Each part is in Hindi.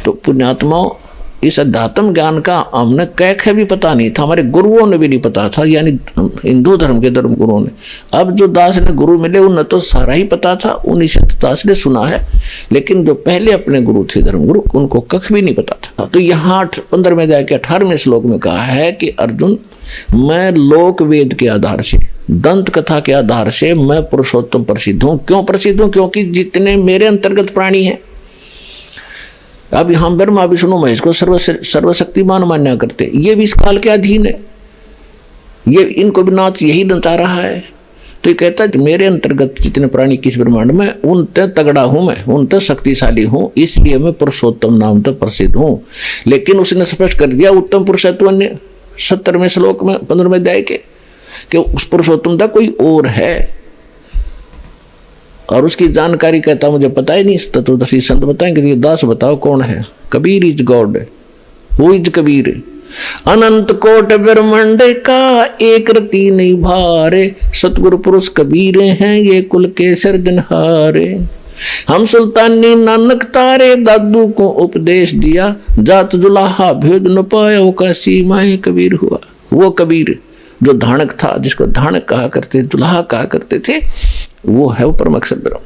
तो पुण्यात्माओं, इस अध्यात्म ज्ञान का हमने कह भी पता नहीं था, हमारे गुरुओं ने भी नहीं पता था, यानी हिंदू धर्म के धर्म गुरुओं ने। अब जो दास ने गुरु मिले उन्हें तो सारा ही पता था, उन्हीं से दास ने सुना है, लेकिन जो पहले अपने गुरु थे धर्म गुरु, उनको कख भी नहीं पता था। तो यहाँ 15वें अध्याय के 18वें श्लोक में कहा है कि अर्जुन, मैं लोक वेद के आधार से, दंत कथा के आधार से मैं पुरुषोत्तम प्रसिद्ध हूँ। क्यों प्रसिद्ध हूँ? क्योंकि जितने मेरे अंतर्गत प्राणी हैं, अब हम ब्रह्मा विष्णु महेश को सर्वशक्तिमान मान्या करते, ये भी इस काल के अधीन है, ये इनको भी नाच यही नचा रहा है। तो ये कहता है मेरे अंतर्गत जितने प्राणी किस ब्रह्मांड में, उनते तगड़ा हूं मैं, उनते शक्तिशाली हूं, इसलिए मैं पुरुषोत्तम नाम तक प्रसिद्ध हूं। लेकिन उसने स्पष्ट कर दिया उत्तम पुरुषत्व ने 70वें श्लोक में 15वें अध्याय के, कि उस पुरुषोत्तम कोई और है और उसकी जानकारी कहता मुझे पता ही नहीं। तत्वदर्शी संत बताएंगे ये दास बताओ कौन है? Kabir is god, who is Kabir? अनंत कोट ब्रह्मांड का एक रति नहीं भारे, सतगुरु पुरुष कबीर हैं ये कुल के सिरजनहारे। हम सुल्तानी नानक तारे, दादू को उपदेश दिया, जात जुलाहा भेद न पाया, वो का सीमाएं कबीर हुआ। वो कबीर जो धानक था, जिसको धानक कहा करते, जुलाहा कहा करते थे, वो है वो परम अक्षर ब्रह्म।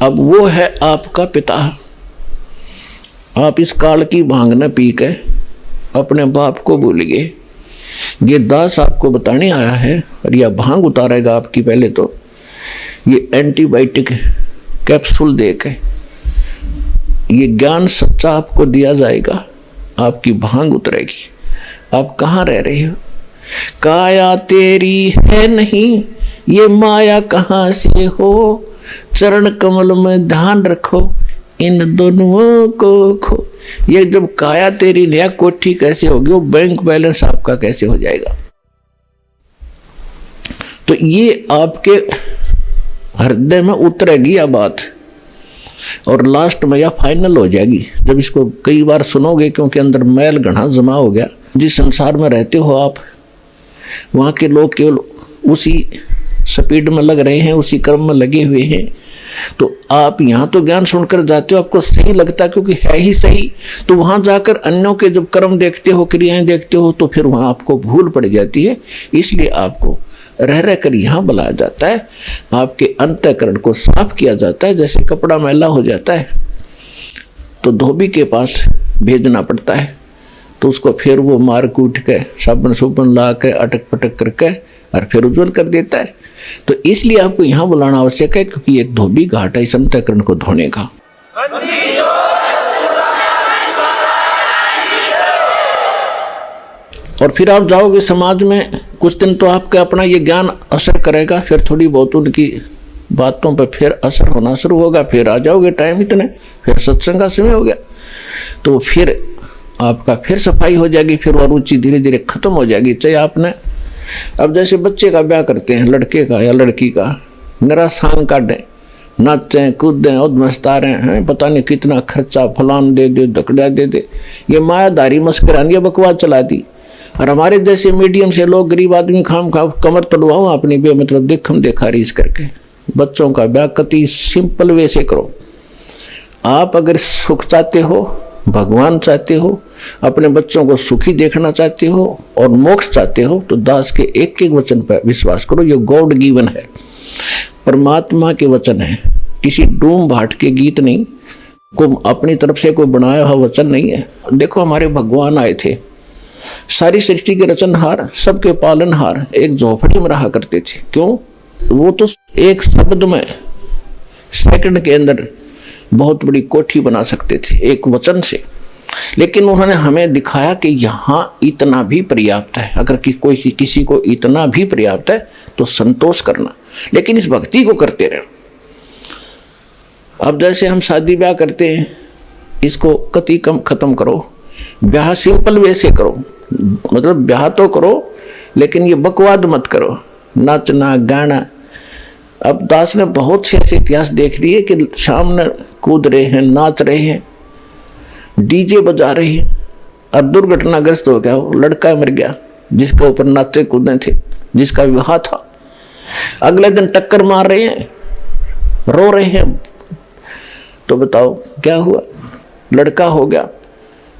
अब वो है आपका पिता। आप इस काल की भांग न पी के अपने बाप को भूल गए। ये दास आपको बताने आया है और यह भांग उतारेगा आपकी। पहले तो ये एंटीबायोटिक कैप्सूल दे के ये ज्ञान सच्चा आपको दिया जाएगा, आपकी भांग उतरेगी। आप कहाँ रह रहे हो? काया तेरी है नहीं, ये माया कहाँ से हो, चरण कमल में ध्यान रखो, इन दोनों को खो। ये जब काया तेरी नया कोठी कैसे होगी, वो बैंक बैलेंस आपका कैसे हो जाएगा? तो ये आपके हृदय में उतरेगी यह बात, और लास्ट में यह फाइनल हो जाएगी जब इसको कई बार सुनोगे, क्योंकि अंदर मैल घना जमा हो गया। जिस संसार में रहते हो आप, वहाँ के लोग केवल उसी स्पीड में लग रहे हैं, उसी कर्म में लगे हुए हैं। तो आप यहाँ तो ज्ञान सुनकर जाते हो, आपको सही लगता है क्योंकि है ही सही। तो वहाँ जाकर अन्यों के जब कर्म देखते हो, क्रियाएं देखते हो, तो फिर वहाँ आपको भूल पड़ जाती है। इसलिए आपको रह रह कर यहाँ बुलाया जाता है, आपके अंतःकरण को साफ किया जाता है। जैसे कपड़ा मैला हो जाता है तो धोबी के पास भेजना पड़ता है, तो उसको फिर वो मार कूट के साबुन सुबन ला के अटक पटक करके और फिर उज्जवल कर देता है। तो इसलिए आपको यहाँ बुलाना आवश्यक है, क्योंकि एक धोबी घाट है इस अंतःकरण को धोने का। और फिर आप जाओगे समाज में, कुछ दिन तो आपका अपना ये ज्ञान असर करेगा, फिर थोड़ी बहुत उनकी बातों पर फिर असर होना शुरू होगा। फिर आ जाओगे टाइम इतने, फिर सत्संग का समय हो गया, तो फिर आपका फिर सफाई हो जाएगी, फिर वो रुचि धीरे धीरे खत्म हो जाएगी। चाहे आपने अब जैसे बच्चे का ब्याह करते हैं, लड़के का या लड़की का, मेरा सांग काटें, नाचें कूदें और मस्तारें हैं, पता नहीं कितना खर्चा, फलान दे दे, दकड़ा दे दे, ये मायादारी मस्करानी बकवास चला दी। और हमारे जैसे मीडियम से लोग, गरीब आदमी, खाम खा कमर तोड़वाऊँ अपनी मतलब देखम देखा रीस करके। बच्चों का ब्याह कति सिंपल वे से करो। आप अगर सुख चाहते हो, भगवान चाहते हो, अपने बच्चों को सुखी देखना चाहते हो और मोक्ष चाहते हो, तो दास के एक एक वचन पर विश्वास करो। ये गॉड गिवन है, परमात्मा के वचन है, किसी डूम भाट के गीत नहीं, को अपनी तरफ से कोई बनाया हुआ वचन नहीं है। देखो हमारे भगवान आए थे, सारी सृष्टि के रचनहार, सबके पालनहार, एक झोपड़ी में रहा करते थे। क्यों? वो तो एक शब्द में सेकंड के अंदर बहुत बड़ी कोठी बना सकते थे एक वचन से। लेकिन उन्होंने हमें दिखाया कि यहाँ इतना भी पर्याप्त है। अगर कोई किसी को इतना भी पर्याप्त है तो संतोष करना, लेकिन इस भक्ति को करते रहे। अब जैसे हम शादी ब्याह करते हैं, इसको कति कम खत्म करो, ब्याह सिंपल वे से करो, मतलब ब्याह तो करो लेकिन ये बकवाद मत करो, नाचना गाना। अब दास ने बहुत से ऐसे इतिहास देख लिए कि सामने कूद रहे हैं, नाच रहे हैं, डीजे बजा रहे हैं, और दुर्घटनाग्रस्त हो गया, वो लड़का मर गया जिसके ऊपर नाचे कूदे थे, जिसका विवाह था। अगले दिन टक्कर मार रहे हैं, रो रहे हैं। तो बताओ क्या हुआ? लड़का हो गया,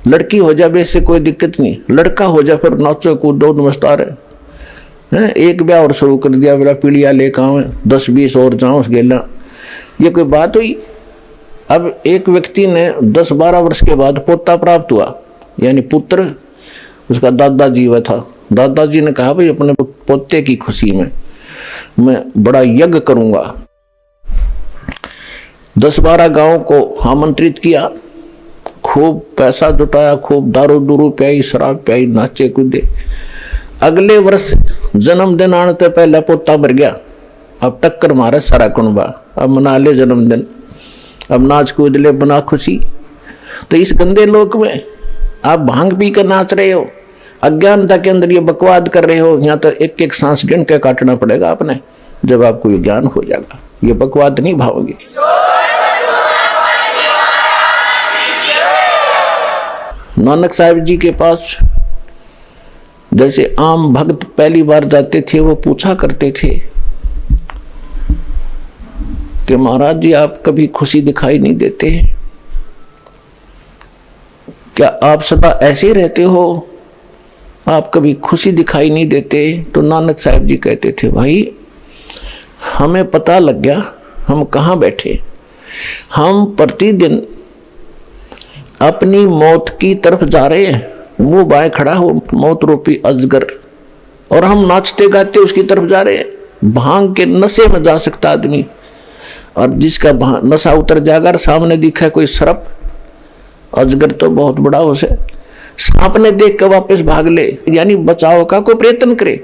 लड़की हो जाए वैसे कोई दिक्कत नहीं, लड़का हो जाए फिर नाचो कूदो नमस्कार है। एक ब्याह और शुरू कर दिया, मेरा पीढ़िया लेकर आवे 10-20 और जाओ उस गेला, ये कोई बात हुई? अब एक व्यक्ति ने 10-12 वर्ष के बाद पोता प्राप्त हुआ, यानी पुत्र, उसका दादाजी वह था। दादाजी ने कहा भाई अपने पोते की खुशी में मैं बड़ा यज्ञ करूंगा। 10-12 गांव को आमंत्रित किया, खूब पैसा जुटाया, खूब दारू दूरू पियाई, शराब पियाई, नाचे कूदे। अगले वर्ष जन्मदिन आने से पहले पोता मर गया। अब टक्कर मारे सारा कुनबा, अब मना ले जन्मदिन, अब नाच कूद ले, बना खुशी। तो इस गंदे लोक में आप भांग पी कर नाच रहे हो, अज्ञानता के अंदर ये बकवाद कर रहे हो। यहाँ तो एक एक सांस गिन के काटना पड़ेगा आपने, जब आपको ये ज्ञान हो जाएगा। ये बकवाद नहीं भावोगे। नानक साहिब जी के पास जैसे आम भक्त पहली बार जाते थे, वो पूछा करते थे कि महाराज जी आप कभी खुशी दिखाई नहीं देते, क्या आप सदा ऐसे रहते हो, आप कभी खुशी दिखाई नहीं देते? तो नानक साहिब जी कहते थे भाई हमें पता लग गया हम कहाँ बैठे। हम प्रतिदिन अपनी मौत की तरफ जा रहे हैं, मुंह बाएं खड़ा हो मौत रूपी अजगर, और हम नाचते गाते उसकी तरफ जा रहे हैं। भांग के नशे में जा सकता आदमी, और जिसका नशा उतर जाएगा और सामने दिखा कोई सर्प, अजगर तो बहुत बड़ा उसे सांप ने देख कर वापस भाग ले, यानी बचाव का कोई प्रयत्न करे।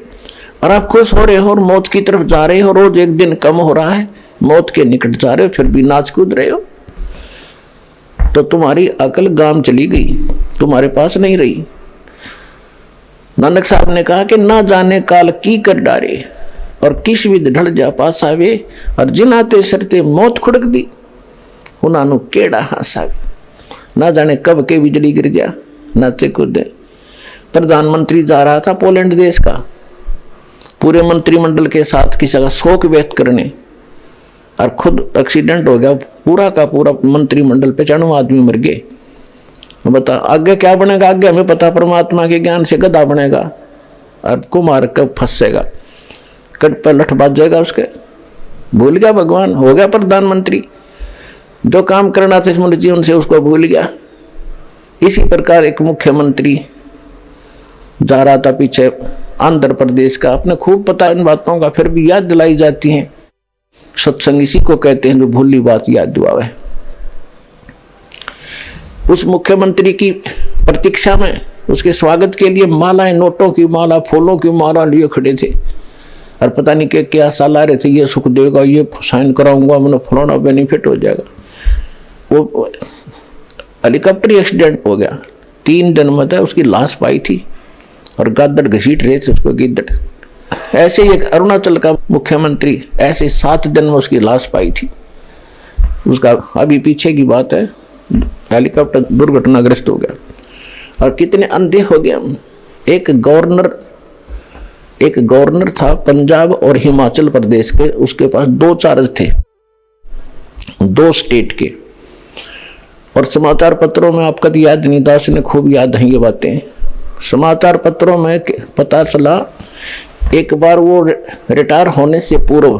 और आप खुश हो रहे हो और मौत की तरफ जा रहे हो, रोज एक दिन कम हो रहा है, मौत के निकट जा रहे हो, फिर भी नाच कूद रहे हो, तो तुम्हारी अकल गाम चली गई, तुम्हारे पास नहीं रही। नानक साहब ने कहा कि ना जाने काल की कर डारे और किस विध ढल जा पास आवे, और जिनाते सरते मौत खुड़क दी उन्होंने केड़ा हासावे। ना जाने कब के बिजली गिर जा, नाचे कूदे। प्रधानमंत्री जा रहा था पोलैंड देश का, पूरे मंत्रिमंडल के साथ किसी का शोक व्यक्त करने, और खुद एक्सीडेंट हो गया, पूरा का पूरा मंत्रिमंडल 95 आदमी मर गए। बता आगे क्या बनेगा? आगे हमें पता, परमात्मा के ज्ञान से गधा बनेगा और कुमार कब फंसेगा, कट पर लठ बाज जाएगा उसके। भूल गया भगवान, हो गया प्रधानमंत्री, जो काम करना था इस जीवन से उसको भूल गया। इसी प्रकार एक मुख्यमंत्री जा रहा था पीछे आंध्र प्रदेश का, अपने खूब पता इन बातों का, फिर भी याद दिलाई जाती हैं। सत्संग इसी को कहते हैं जो भूली बात याद दिलावे। उस मुख्यमंत्री की प्रतीक्षा में उसके स्वागत के लिए मालाएं, नोटों की माला, फूलों की माला लिए खड़े थे, और पता नहीं क्या साल आ रहे थे, ये सुख देगा, ये साइन कराऊंगा, मैंने फलाना बेनिफिट हो जाएगा। वो हेलीकॉप्टर एक्सीडेंट हो गया, 3 दिन में था उसकी लाश पाई थी, और गादड़ घसीट रहे थे उसको गिद्दड़। ऐसे ही एक अरुणाचल का मुख्यमंत्री, ऐसे 7 दिन में उसकी लाश पाई थी। उसका अभी पीछे की बात है, हेलीकॉप्टर दुर्घटनाग्रस्त हो गया। और कितने अंधे हो गए हम। एक गवर्नर था पंजाब और हिमाचल प्रदेश के, उसके पास 2 चार्ज थे, 2 स्टेट के। और समाचार पत्रों में आपका याद नहीं, दास ने खूब याद है ये बातें। समाचार पत्रों में पता चला एक बार वो रिटायर होने से पूर्व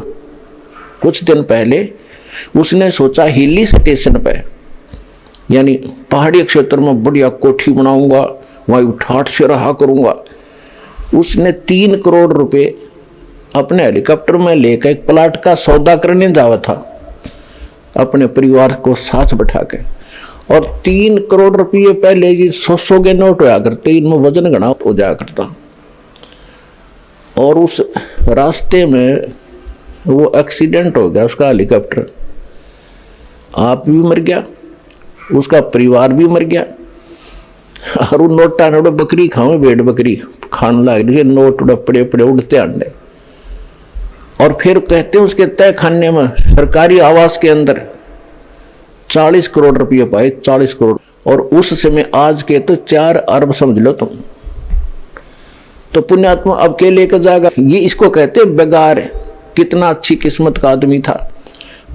कुछ दिन पहले उसने सोचा हिली स्टेशन पे, यानी पहाड़ी क्षेत्र में बढ़िया कोठी बनाऊंगा, वहीं ठाठ से रहा करूंगा। उसने 3 करोड़ रुपए अपने हेलीकॉप्टर में लेकर एक प्लाट का सौदा करने जावा था, अपने परिवार को साथ बैठा के। और 3 करोड़ रुपये पहले ये 100 के नोट होया करते, इनमें वजन घना हो जाया करता। और उस रास्ते में वो एक्सीडेंट हो गया, उसका हेलीकॉप्टर, आप भी मर गया, उसका परिवार भी मर गया। और नोटा नोट बकरी खाओ, भेड़ बकरी खाने लग रही, नोट पड़े पड़े उड़ते अंडे। और फिर कहते हैं उसके तय खाने में सरकारी आवास के अंदर 40 करोड़ रुपये पाए, 40 करोड़। और उस समय आज के तो 4 अरब समझ लो तुम। तो पुण्यात्मा अब के लेकर जाएगा, ये इसको कहते बेगार, कितना अच्छी किस्मत का आदमी था,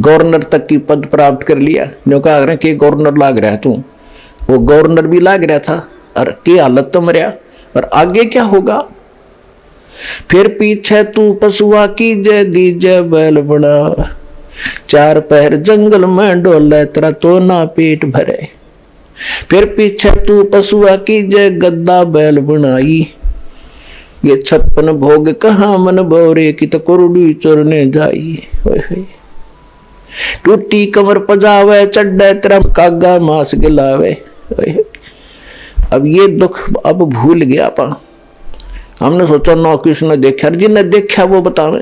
गवर्नर तक की पद प्राप्त कर लिया। जो कहा रहे कि गवर्नर लाग रहा है तू, वो गवर्नर भी लाग रहा था और की हालत तो मरिया। और आगे क्या होगा? फिर पीछे तू पशुआ की जय दीजे बैल बड़ा, चार पैर जंगल में डोले तेरा तो ना पेट भरे। फिर पीछे तू पशुआ की जय गद्दा बैल बनाई, ये 56 भोग कहाँ मन बोरे की तो कुरुडी चोरने जाई। टूटी कमर पजावे चड्डे तेरा कागा मांस गिलावे। अब ये दुख अब भूल गया पा। हमने सोचा नौ कृष्ण देखा, जिन्हें देखा वो बतावे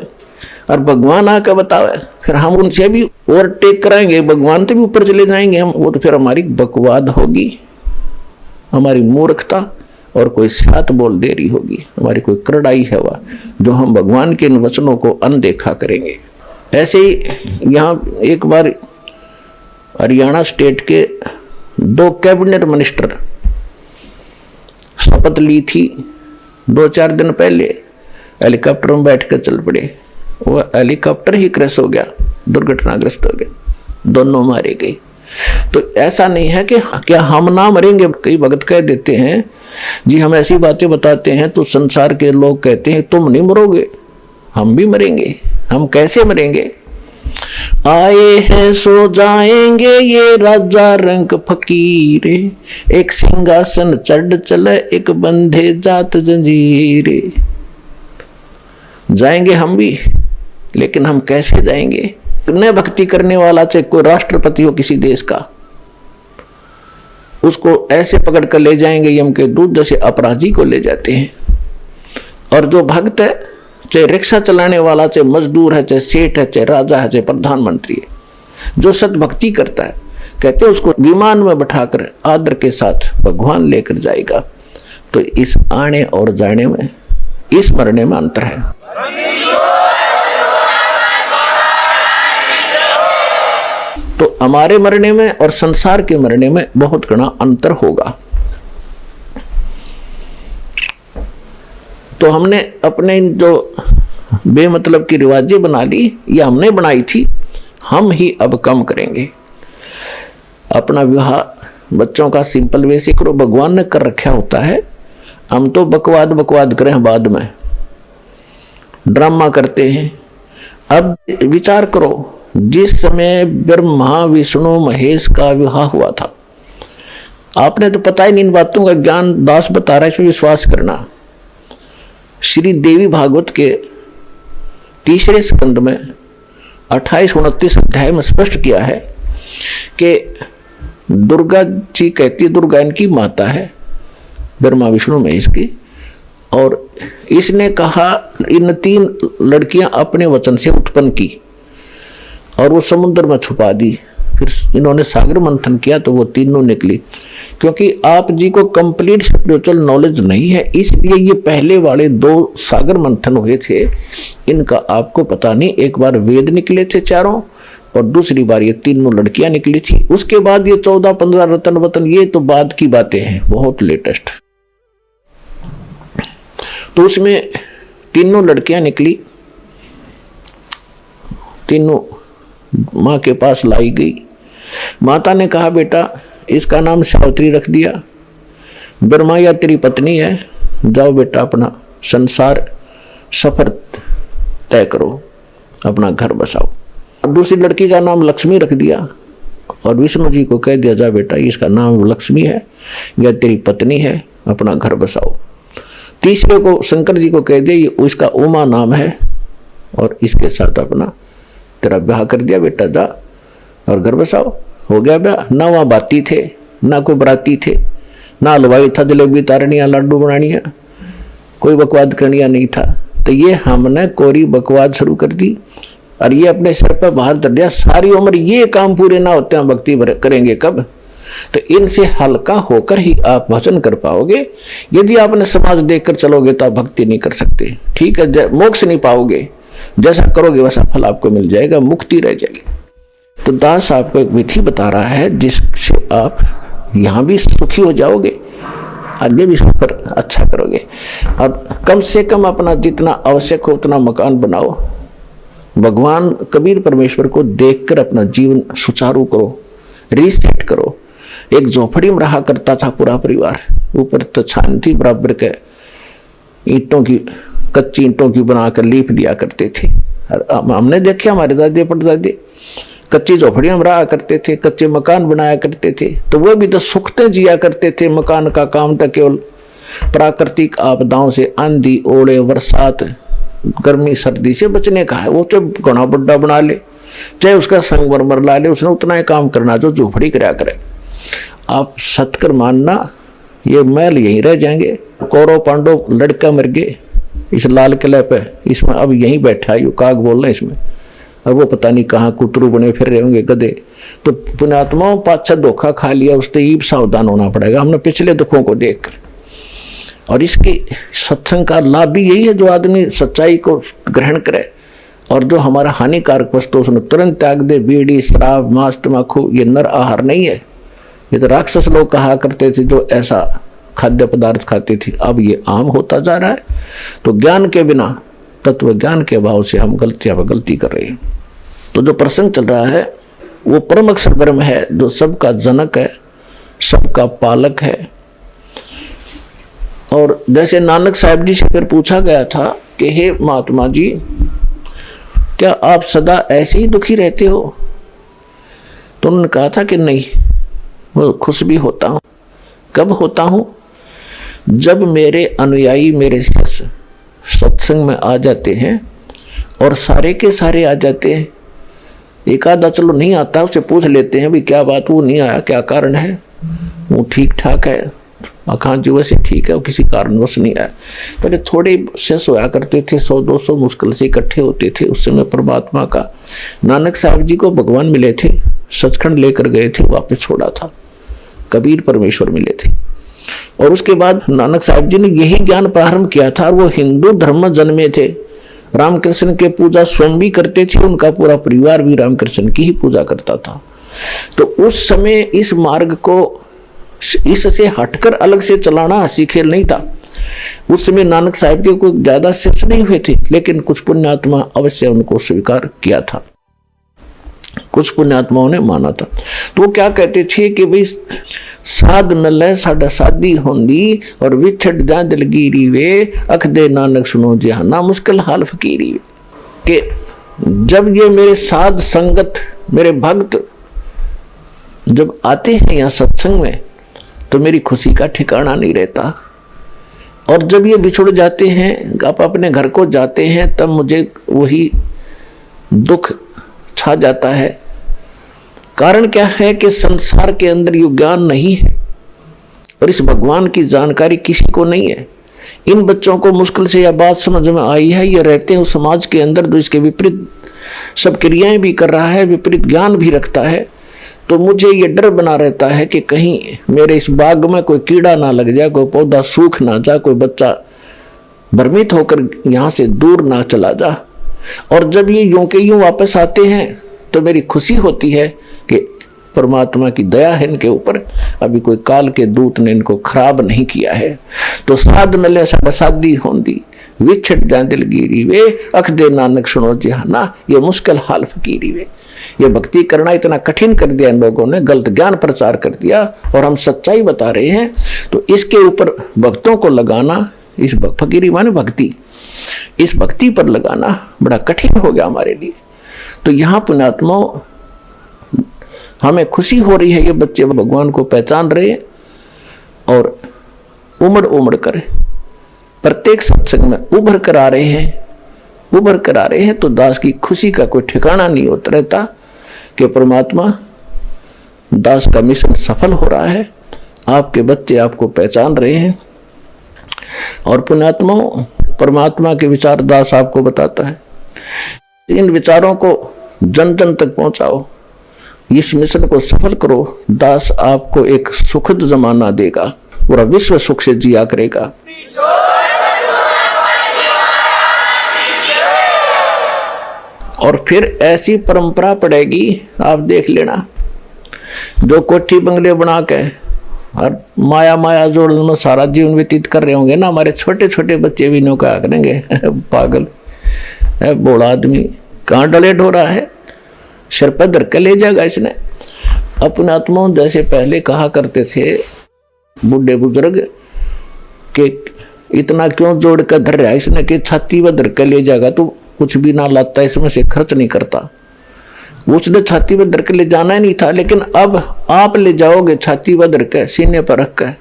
और भगवान आकर बतावे, फिर हम उनसे भी ओवरटेक कराएंगे, भगवान से भी ऊपर चले जाएंगे हम। वो तो फिर हमारी बकवाद होगी, हमारी मूर्खता और कोई सात बोल देरी होगी, हमारी कोई करड़ाई है वह, जो हम भगवान के इन वचनों को अनदेखा करेंगे। ऐसे ही यहाँ एक बार हरियाणा स्टेट के 2 कैबिनेट मिनिस्टर शपथ ली थी 2-4 दिन पहले, हेलीकॉप्टर में बैठ कर चल पड़े। वो हेलीकॉप्टर ही क्रैश हो गया, दुर्घटनाग्रस्त हो गया, दोनों मारे गए। तो ऐसा नहीं है कि क्या हम ना मरेंगे। कई भगत कह देते हैं जी, हम ऐसी बातें बताते हैं तो संसार के लोग कहते हैं तुम नहीं मरोगे, हम भी मरेंगे। हम कैसे मरेंगे? आए हैं सो जाएंगे ये राजा रंग फकीरे, एक सिंहासन चढ़ चले एक बंधे जात जंजीरे। जाएंगे हम भी, लेकिन हम कैसे जाएंगे? न भक्ति करने वाला चाहे कोई राष्ट्रपति हो किसी देश का, उसको ऐसे पकड़ कर ले जाएंगे यम के दूध जैसे अपराधी को ले जाते हैं। और जो भक्त है, चाहे रिक्शा चलाने वाला, चाहे मजदूर है, चाहे सेठ है, चाहे राजा है, चाहे प्रधानमंत्री है, जो सद्भक्ति करता है, कहते हैं उसको विमान में बैठाकर आदर के साथ भगवान लेकर जाएगा। तो इस आने और जाने में, इस मरने में अंतर है। तो हमारे मरने में और संसार के मरने में बहुत घना अंतर होगा। तो हमने अपने जो बेमतलब की रिवाजें बना ली, या हमने बनाई थी, हम ही अब कम करेंगे। अपना विवाह बच्चों का सिंपल वे से करो, भगवान ने कर रखा होता है। हम तो बकवाद करें, बाद में ड्रामा करते हैं। अब विचार करो, जिस समय ब्रह्मा विष्णु महेश का विवाह हुआ था, आपने तो पता ही नहीं, इन बातों का ज्ञान दास बता रहा है, इसमें विश्वास करना। श्री देवी भागवत के 3रे स्कंद में 28-29 अध्याय में स्पष्ट किया है कि दुर्गा जी कहती है, दुर्गा इनकी माता है, ब्रह्मा विष्णु महेश की, और इसने कहा इन 3 लड़कियां अपने वचन से उत्पन्न की और वो समुद्र में छुपा दी। फिर इन्होंने सागर मंथन किया तो वो तीनों निकली। क्योंकि आप जी को कंप्लीट स्पिरिचुअल नॉलेज नहीं है, इसलिए ये पहले वाले 2 सागर मंथन हुए थे, इनका आपको पता नहीं। एक बार वेद निकले थे चारों, और दूसरी बार ये तीनों लड़कियां निकली थी। उसके बाद ये 14-15 रतन वतन, ये तो बाद की बातें हैं, बहुत लेटेस्ट। तो उसमें तीनों लड़कियां निकली, तीनों माँ के पास लाई गई। माता ने कहा बेटा इसका नाम सावित्री रख दिया, ब्रह्मा या तेरी पत्नी है, जाओ बेटा अपना संसार सफर तय करो, अपना घर बसाओ। दूसरी लड़की का नाम लक्ष्मी रख दिया और विष्णु जी को कह दिया, जा बेटा इसका नाम लक्ष्मी है या तेरी पत्नी है, अपना घर बसाओ। तीसरे को शंकर जी को कह दिया, ये उसका उमा नाम है और इसके साथ अपना तेरा ब्याह कर दिया, बेटा जा और घर बसाओ। हो गया ब्याह। ना वहाँ बाती थे, ना कोई बराती थे, ना हलवाई था जलेबी तारनिया लड्डू बनानिया, कोई बकवाद करनिया नहीं था। तो ये हमने कोरी बकवाद शुरू कर दी और ये अपने सिर पर बाहर धर दिया। सारी उम्र ये काम पूरे ना होते हैं, भक्ति करेंगे कब? तो इनसे हल्का होकर ही आप भजन कर पाओगे। यदि आपने समाज देखकर चलोगे तो आप भक्ति नहीं कर सकते, ठीक है, मोक्ष नहीं पाओगे। जैसा करोगे वैसा फल आपको मिल जाएगा, मुक्ति रह जाएगी। तो दास आपको एक विधि बता रहा है जिससे आप यहाँ भी सुखी हो जाओगे, आगे भी सफर अच्छा करोगे। और कम से कम अपना जितना आवश्यक हो उतना मकान बनाओ, भगवान कबीर परमेश्वर को देखकर अपना जीवन सुचारू करो, रीसेट करो। एक झोपड़ी में रहा करता था पूरा परिवार, ऊपर तो छान थी बराबर के ईंटों की, कच्ची ईंटों की बनाकर लीप दिया करते थे। हमने देखे हमारे दादी परदादी कच्ची झोपड़ियों में रहा करते थे, कच्चे मकान बनाया करते थे, तो वो भी तो सुखते जिया करते थे। मकान का काम तो केवल प्राकृतिक आपदाओं से, आंधी ओले बरसात गर्मी सर्दी से बचने का है। वो चाहे घना बड्डा बना ले, चाहे उसका संगमरमर ला ले, उसने उतना ही काम करना जो झोपड़ी कराया करे। आप सतकर मानना ये महल यहीं रह जाएंगे। कौरव पांडव लड़का मर गए इस लाल किले पे, इसमें अब यहीं बैठा है, काग बोल रहे इसमें, अब वो पता नहीं कहाँ कुतरू बने फिर रहे होंगे गधे। तो पुण्यात्माओं पाछा धोखा खा लिया, उससे ही सावधान होना पड़ेगा हमने पिछले दुखों को देखकर। और इसके सत्संग का लाभ भी यही है, जो आदमी सच्चाई को ग्रहण करे और जो हमारा हानिकारक वस्तु उसने तुरंत त्याग दे। बीड़ी शराब मांस तम्बाकू ये नर आहार नहीं है, ये तो राक्षस लोग कहा करते थे जो ऐसा खाद्य पदार्थ खाते थे। अब ये आम होता जा रहा है। तो ज्ञान के बिना, तत्व ज्ञान के अभाव से हम गलतियां पर गलती कर रहे हैं। तो जो प्रसंग चल रहा है वो परम अक्षर ब्रह्म है, जो सबका जनक है, सबका पालक है। और जैसे नानक साहब जी से फिर पूछा गया था कि हे महात्मा जी, क्या आप सदा ऐसे ही दुखी रहते हो? तो उन्होंने कहा था कि नहीं, वो खुश भी होता हूं। कब होता हूं? जब मेरे अनुयायी, मेरे शिष्य सत्संग में आ जाते हैं और सारे के सारे आ जाते हैं। एक आधा चलो नहीं आता, उससे पूछ लेते हैं भी क्या बात, वो नहीं आया, क्या कारण है? वो ठीक ठाक है, आकांक्षी वैसे ठीक है, वो किसी कारणवश नहीं आया। पहले थोड़े शिष्य होया करते थे, 100-200 मुश्किल से इकट्ठे होते थे। उस समय परमात्मा का नानक साहब जी को भगवान मिले थे, सचखंड लेकर गए थे, वापस छोड़ा था। कबीर परमेश्वर मिले थे और उसके बाद नानक साहब जी ने यही ज्ञान प्रारंभ किया था। वो हिंदू धर्म जन्मे थे, रामकृष्ण के पूजा स्वयं भी करते थे, उनका पूरा परिवार भी रामकृष्ण की ही पूजा करता था। तो उस समय इस मार्ग को इससे हटकर अलग से चलाना हंसी खेल नहीं था। उस समय नानक साहब के कोई ज्यादा शिष्य नहीं हुए थे, लेकिन कुछ पुण्यात्मा अवश्य उनको स्वीकार किया था, कुछ पुण्यात्माओं ने माना था। तो वो क्या कहते थे कि भाई साध मिले साडा शादी होंदी और विछड़ जा दिलगिरी वे, अख दे नानक सुनो जहाना मुश्किल हाल फकीरी वे। कि जब ये मेरे साध संगत, मेरे भक्त जब आते हैं यहाँ सत्संग में, तो मेरी खुशी का ठिकाना नहीं रहता। और जब ये बिछुड़ जाते हैं, आप अपने घर को जाते हैं, तब मुझे वही दुख छा जाता है। कारण क्या है कि संसार के अंदर ये ज्ञान नहीं है और इस भगवान की जानकारी किसी को नहीं है। इन बच्चों को मुश्किल से यह बात समझ में आई है, ये रहते हैं समाज के अंदर जो इसके विपरीत सब क्रियाएं भी कर रहा है, विपरीत ज्ञान भी रखता है। तो मुझे ये डर बना रहता है कि कहीं मेरे इस बाग में कोई कीड़ा ना लग जाए, कोई पौधा सूख ना जाए, कोई बच्चा भ्रमित होकर यहाँ से दूर ना चला जा। और जब ये यूं के यूं वापस आते हैं तो मेरी खुशी होती है कि परमात्मा की दया है इनके ऊपर, अभी कोई काल के दूत ने इनको खराब नहीं किया है। तो साध मिले साडा शादी होंदी, विछड़ जाए दिलगिरी वे, अख दे नानक सुनो जहाना ये मुश्किल हाल फकीरी वे। ये भक्ति करना इतना कठिन कर दिया इन लोगों ने, गलत ज्ञान प्रचार कर दिया और हम सच्चाई बता रहे हैं। तो इसके ऊपर भक्तों को लगाना, इस फकीरी माने भक्ति, इस भक्ति पर लगाना बड़ा कठिन हो गया हमारे लिए। तो यहाँ पुण्यात्माओं हमें खुशी हो रही है, ये बच्चे भगवान को पहचान रहे हैं और उमड़ उमड़ कर प्रत्येक सत्संग में उभर कर आ रहे हैं। तो दास की खुशी का कोई ठिकाना नहीं होता रहता कि परमात्मा दास का मिशन सफल हो रहा है, आपके बच्चे आपको पहचान रहे हैं। और पुण्यात्माओं परमात्मा के विचार दास आपको बताता है, इन विचारों को जन जन तक पहुंचाओ, इस मिशन को सफल करो। दास आपको एक सुखद जमाना देगा, पूरा विश्व सुख से जिया करेगा। और फिर ऐसी परंपरा पड़ेगी, आप देख लेना, जो कोठी बंगले बना के और माया माया जोड़न में सारा जीवन व्यतीत कर रहे होंगे ना, हमारे छोटे छोटे बच्चे भी नो कहा करेंगे पागल है, बोला आदमी, कहाँ डलेट हो रहा है, सिर पर धर के ले जाएगा इसने। अपने आत्माओं जैसे पहले कहा करते थे बूढ़े बुजुर्ग कि इतना क्यों जोड़ कर धर रहा है इसने कि छाती पर धर के ले जाएगा तो कुछ भी ना लाता, इसमें से खर्च नहीं करता। उसने छाती पर धर के ले जाना ही नहीं था, लेकिन अब आप ले जाओगे छाती पर धर के, सीने पर रख कर,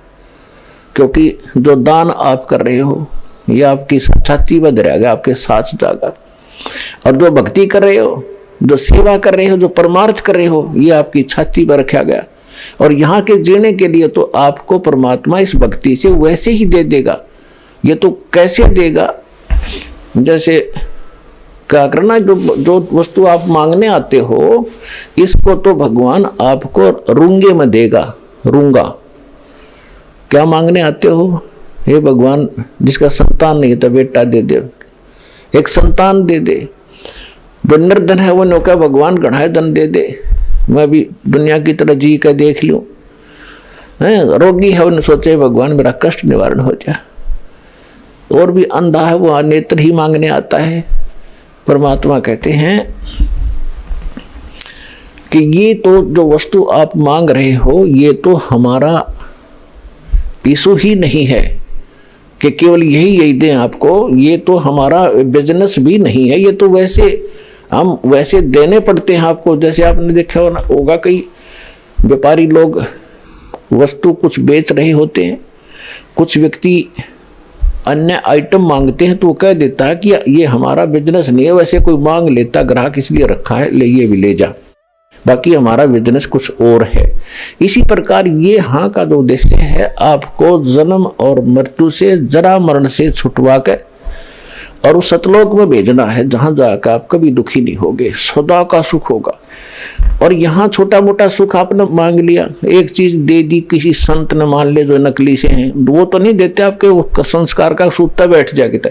क्योंकि जो दान आप कर रहे हो ये आपकी छाती पर धरेगा, आपके साथ जाएगा। और जो भक्ति कर रहे हो, जो सेवा कर रहे हो, जो परमार्थ कर रहे हो, ये आपकी छाती पर रखा गया। और यहाँ के जीने के लिए तो आपको परमात्मा इस भक्ति से वैसे ही दे देगा। ये तो कैसे देगा, जैसे क्या करना, जो वस्तु आप मांगने आते हो इसको तो भगवान आपको रूंगे में देगा। रूंगा क्या मांगने आते हो, हे भगवान जिसका संतान नहीं था बेटा दे दे, एक संतान दे दे। जो निर्धन है वो नौका भगवान गढ़ाए धन दे दे, मैं भी दुनिया की तरह जी कर देख लूं। रोगी है वो सोचे भगवान मेरा कष्ट निवारण हो जाए। और भी अंधा है वो नेत्र ही मांगने आता है। परमात्मा कहते हैं कि ये तो जो वस्तु आप मांग रहे हो ये तो हमारा इशू ही नहीं है कि केवल यही दें आपको, ये तो हमारा बिजनेस भी नहीं है। ये तो वैसे हम वैसे देने पड़ते हैं आपको। जैसे आपने देखा होगा कई व्यापारी लोग वस्तु कुछ बेच रहे होते हैं, कुछ व्यक्ति अन्य आइटम मांगते हैं तो वो कह देता है कि ये हमारा बिजनेस नहीं है। वैसे कोई मांग लेता, ग्राहक इसलिए रखा है, ले ये भी ले जा, बाकी हमारा बिजनेस कुछ और है। इसी प्रकार ये हाँ का जो उद्देश्य है आपको जन्म और मृत्यु से, जरा मरण से छुटवा के और उस सतलोक में भेजना है जहां जाकर आप कभी दुखी नहीं होगे, सदा का सुख होगा। और यहाँ छोटा मोटा सुख आपने मांग लिया, एक चीज दे दी किसी संत ने, मान ले जो नकली से हैं, वो तो नहीं देते आपके संस्कार का सूता बैठ जाएगा,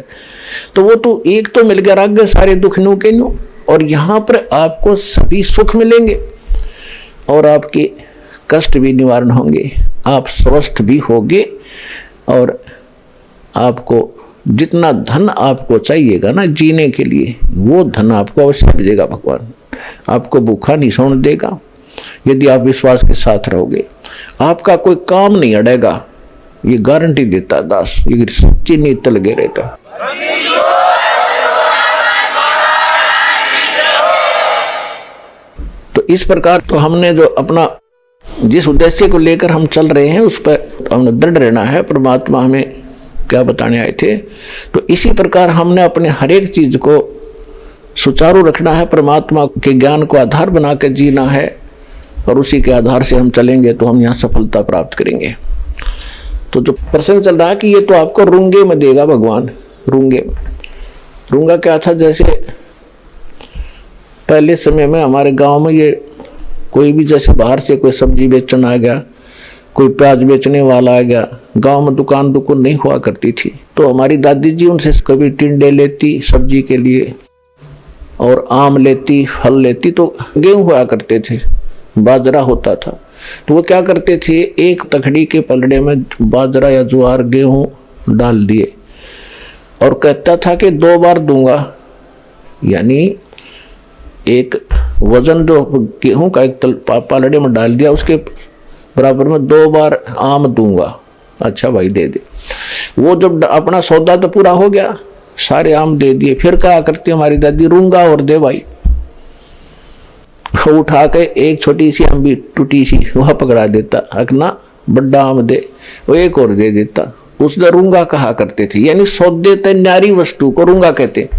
तो वो तो एक तो मिल गया, राग सारे दुख न्यू के न्यू। और यहाँ पर आपको सभी सुख मिलेंगे और आपके कष्ट भी निवारण होंगे, आप स्वस्थ भी होगे। और आपको जितना धन आपको चाहिएगा ना जीने के लिए, वो धन आपको अवश्य मिलेगा। भगवान आपको भूखा नहीं सोने देगा यदि आप विश्वास के साथ रहोगे। आपका कोई काम नहीं अड़ेगा, ये गारंटी देता दास, ये सच्ची नीत लगे रहता। तो इस प्रकार तो हमने जो अपना जिस उद्देश्य को लेकर हम चल रहे हैं उस पर हमने दृढ़ रहना है। परमात्मा हमें क्या बताने आए थे, तो इसी प्रकार हमने अपने हर एक चीज को सुचारू रखना है, परमात्मा के ज्ञान को आधार बना कर जीना है। और उसी के आधार से हम चलेंगे तो हम यहाँ सफलता प्राप्त करेंगे। तो जो प्रश्न चल रहा है कि ये तो आपको रूंगे में देगा भगवान, रूंगे में। रूंगा क्या था, जैसे पहले समय में हमारे गांव में ये कोई भी जैसे बाहर से कोई सब्जी बेचने आ गया, कोई प्याज बेचने वाला आ गया, गांव में दुकान नहीं हुआ करती थी, तो हमारी दादी जी उनसे कभी टिंडे लेती सब्जी के लिए और आम लेती, फल लेती। तो गेहूं हुआ करते थे, बाजरा होता था, तो वो क्या करते थे, एक तखड़ी के पलड़े में बाजरा या ज्वार गेहूं डाल दिए और कहता था कि 2 बार दूंगा, यानी एक वजन जो गेहूं का एक पलड़े में डाल दिया उसके बराबर में 2 बार आम दूंगा। अच्छा भाई दे दे। वो जब अपना सौदा तो पूरा हो गया, सारे आम दे दिए, फिर क्या करती हमारी दादी, रूंगा और दे भाई। वो उठा के एक छोटी सी आम भी टूटी सी वह पकड़ा देता, अकना बड़ा आम दे, वो एक और दे देता। उसने रूंगा कहा करते थे, यानी सौदे ते न्यारी वस्तु को रूंगा कहते।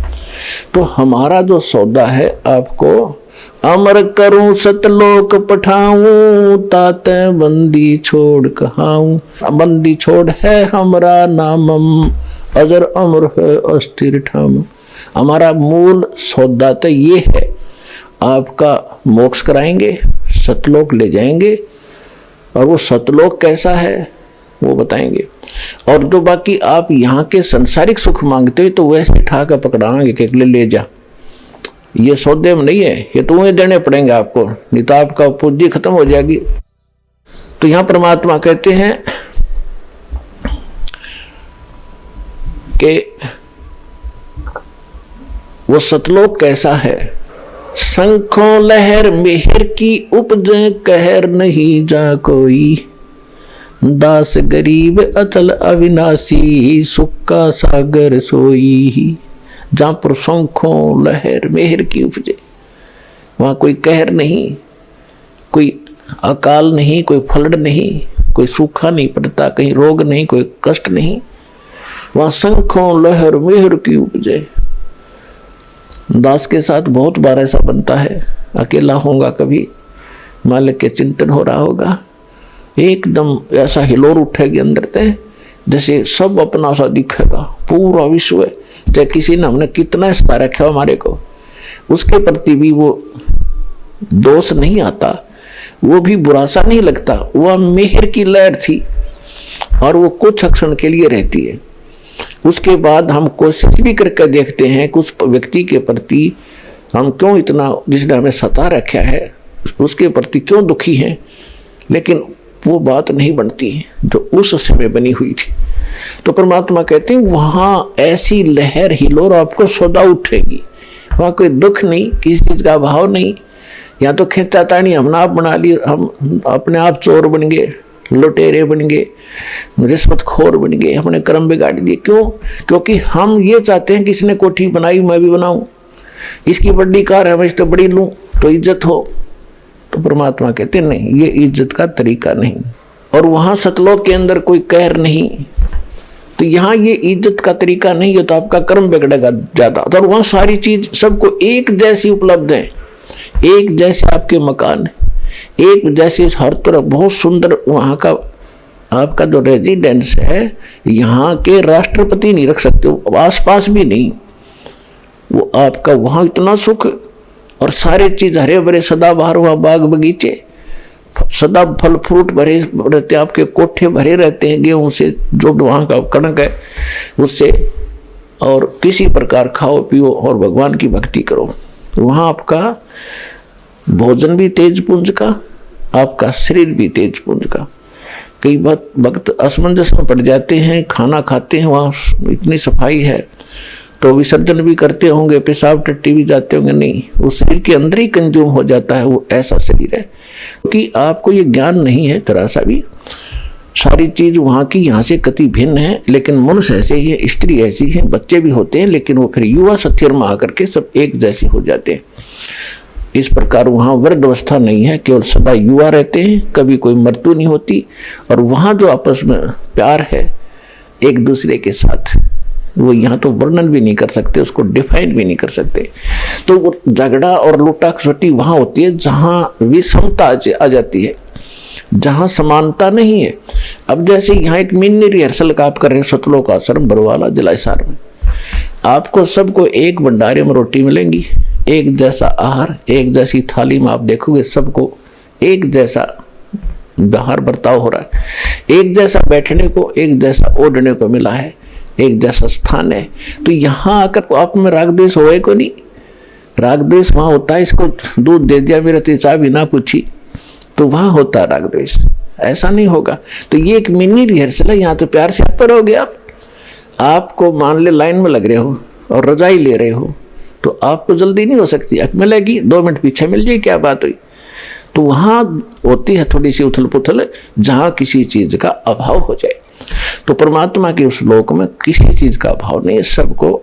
तो हमारा जो सौदा है आपको अमर करूं सतलोक पठाऊं, ताते बंदी छोड़ कहाऊं। बंदी छोड़ है हमारा नामम, अजर अमर है अस्थिर ठाम। हमारा मूल सौदा तो ये है, आपका मोक्ष कराएंगे, सतलोक ले जाएंगे। और वो सतलोक कैसा है वो बताएंगे। और जो बाकी आप यहाँ के संसारिक सुख मांगते हो तो वैसे उठा कर पकड़ाएंगे कि ले जा, ये सौदे में नहीं है, ये तो वही देने पड़ेंगे आपको, नहीं तो आपका पूंजी खत्म हो जाएगी। तो यहाँ परमात्मा कहते हैं कि वो सतलोक कैसा है, शंखों लहर मेहर की उपजे कहर नहीं जा कोई, दास गरीब अचल अविनाशी सुख का सागर सोई। जहां पर शंखों लहर मेहर की उपजे, वहां कोई कहर नहीं, कोई अकाल नहीं, कोई फ्लड नहीं, कोई सूखा नहीं पड़ता, कहीं रोग नहीं, कोई कष्ट नहीं। वहां शंखों लहर मेहर की उपजे। दास के साथ बहुत बार ऐसा बनता है, अकेला होगा कभी, मालिक के चिंतन हो रहा होगा, एकदम ऐसा हिलोर उठेगी अंदर से, जैसे सब अपना सा दिखेगा, पूरा विश्व, चाहे किसी ने हमने कितना सता रखा हमारे को, उसके प्रति भी वो दोष नहीं आता, वो भी बुरा सा नहीं लगता। वह मेहर की लहर थी और वो कुछ क्षण के लिए रहती है। उसके बाद हम कोशिश भी करके देखते हैं कि उस व्यक्ति के प्रति हम क्यों इतना, जिसने हमें सता रखा है, उसके प्रति क्यों दुखी हैं, लेकिन वो बात नहीं बनती जो उस समय बनी हुई थी। तो परमात्मा कहते हैं वहां ऐसी लहर हिलोर आपको सदा उठेगी, वहां कोई दुख नहीं, किसी चीज का अभाव नहीं। या तो खींचाता नहीं, हमने आप बना ली, हम अपने आप चोर बन गए, लुटेरे बन गए, रिश्वतखोर बन गए, अपने कर्म बिगाड़ दिए। क्यों? क्योंकि हम ये चाहते हैं कि इसने कोठी बनाई मैं भी बनाऊं, इसकी बड़ी कार है मैं इससे बड़ी लूं तो इज्जत हो। तो परमात्मा कहते नहीं, ये इज्जत का तरीका नहीं। और वहां सतलोक के अंदर कोई कहर नहीं, तो यहाँ ये इज्जत का तरीका नहीं है, तो आपका कर्म बिगड़ेगा ज्यादा। और वहां सारी चीज सबको एक जैसी उपलब्ध है, एक जैसे आपके मकान है, एक जैसे हर तरफ बहुत सुंदर। वहां का आपका जो रेजिडेंस है, यहाँ के राष्ट्रपति नहीं रख सकते, आसपास भी नहीं, वो आपका वहां इतना सुख और सारे चीज हरे भरे, सदा बाहर हुआ बाग बगीचे, सदा फल फ्रूट भरे रहते, आपके कोठे भरे रहते हैं गेहूं से, जो वहां का कणक है उससे, और किसी प्रकार खाओ पियो और भगवान की भक्ति करो। वहां आपका भोजन भी तेज पुंज का, आपका शरीर भी तेज पुंज का। कई वक्त असमंजस में पड़ जाते हैं, खाना खाते हैं, वहाँ इतनी सफाई है तो विसर्जन भी करते होंगे, पेशाब टट्टी भी जाते होंगे, नहीं, वो शरीर के अंदर ही कंज्यूम हो जाता है, वो ऐसा शरीर है। क्योंकि आपको ये ज्ञान नहीं है जरा सा भी, सारी चीज वहाँ की यहाँ से कति भिन्न है, लेकिन मनुष्य ऐसे ही है, स्त्री ऐसी है, बच्चे भी होते हैं, लेकिन वो फिर युवा सत्यर में आकर के सब एक जैसे हो जाते हैं। इस प्रकार वहाँ वृद्ध अवस्था नहीं है, केवल सदा युवा रहते हैं, कभी कोई मृत्यु नहीं होती। और वहाँ जो आपस में प्यार है एक दूसरे के साथ, वो यहाँ तो वर्णन भी नहीं कर सकते, उसको डिफाइन भी नहीं कर सकते। तो वो झगड़ा और लूटा खसोटी वहाँ होती है जहाँ विषमता आ जाती है, जहाँ समानता नहीं है। अब जैसे यहाँ एक मिनी रिहर्सल का आप कर रहे हैं सतलोक आश्रम बरवाला जिला हिसार में, आपको सबको एक भंडारे में रोटी मिलेंगी, एक जैसा आहार, एक जैसी थाली में आप देखोगे सबको एक जैसा बाहर बर्ताव हो रहा है, एक जैसा बैठने को, एक जैसा ओढ़ने को मिला है, एक जैसा स्थान है। तो यहाँ आकर आप में राग द्वेष होए को नहीं, राग द्वेष वहां होता है, इसको दूध दे दिया मेरा तो चाय भी ना पूछी, तो वहां होता है राग द्वेष, ऐसा नहीं होगा। तो ये एक मिनी रिहर्सल है, यहाँ तो प्यार से आप पर हो गया। आपको मान ले लाइन में लग रहे हो और रजाई ले रहे हो, तो आपको जल्दी नहीं हो सकती, मिलेगी 2 मिनट पीछे मिल जाए, क्या बात हुई। तो वहां होती है थोड़ी सी उथल पुथल, जहां किसी चीज का अभाव हो जाए। तो परमात्मा के उस लोक में किसी चीज का अभाव नहीं है, सबको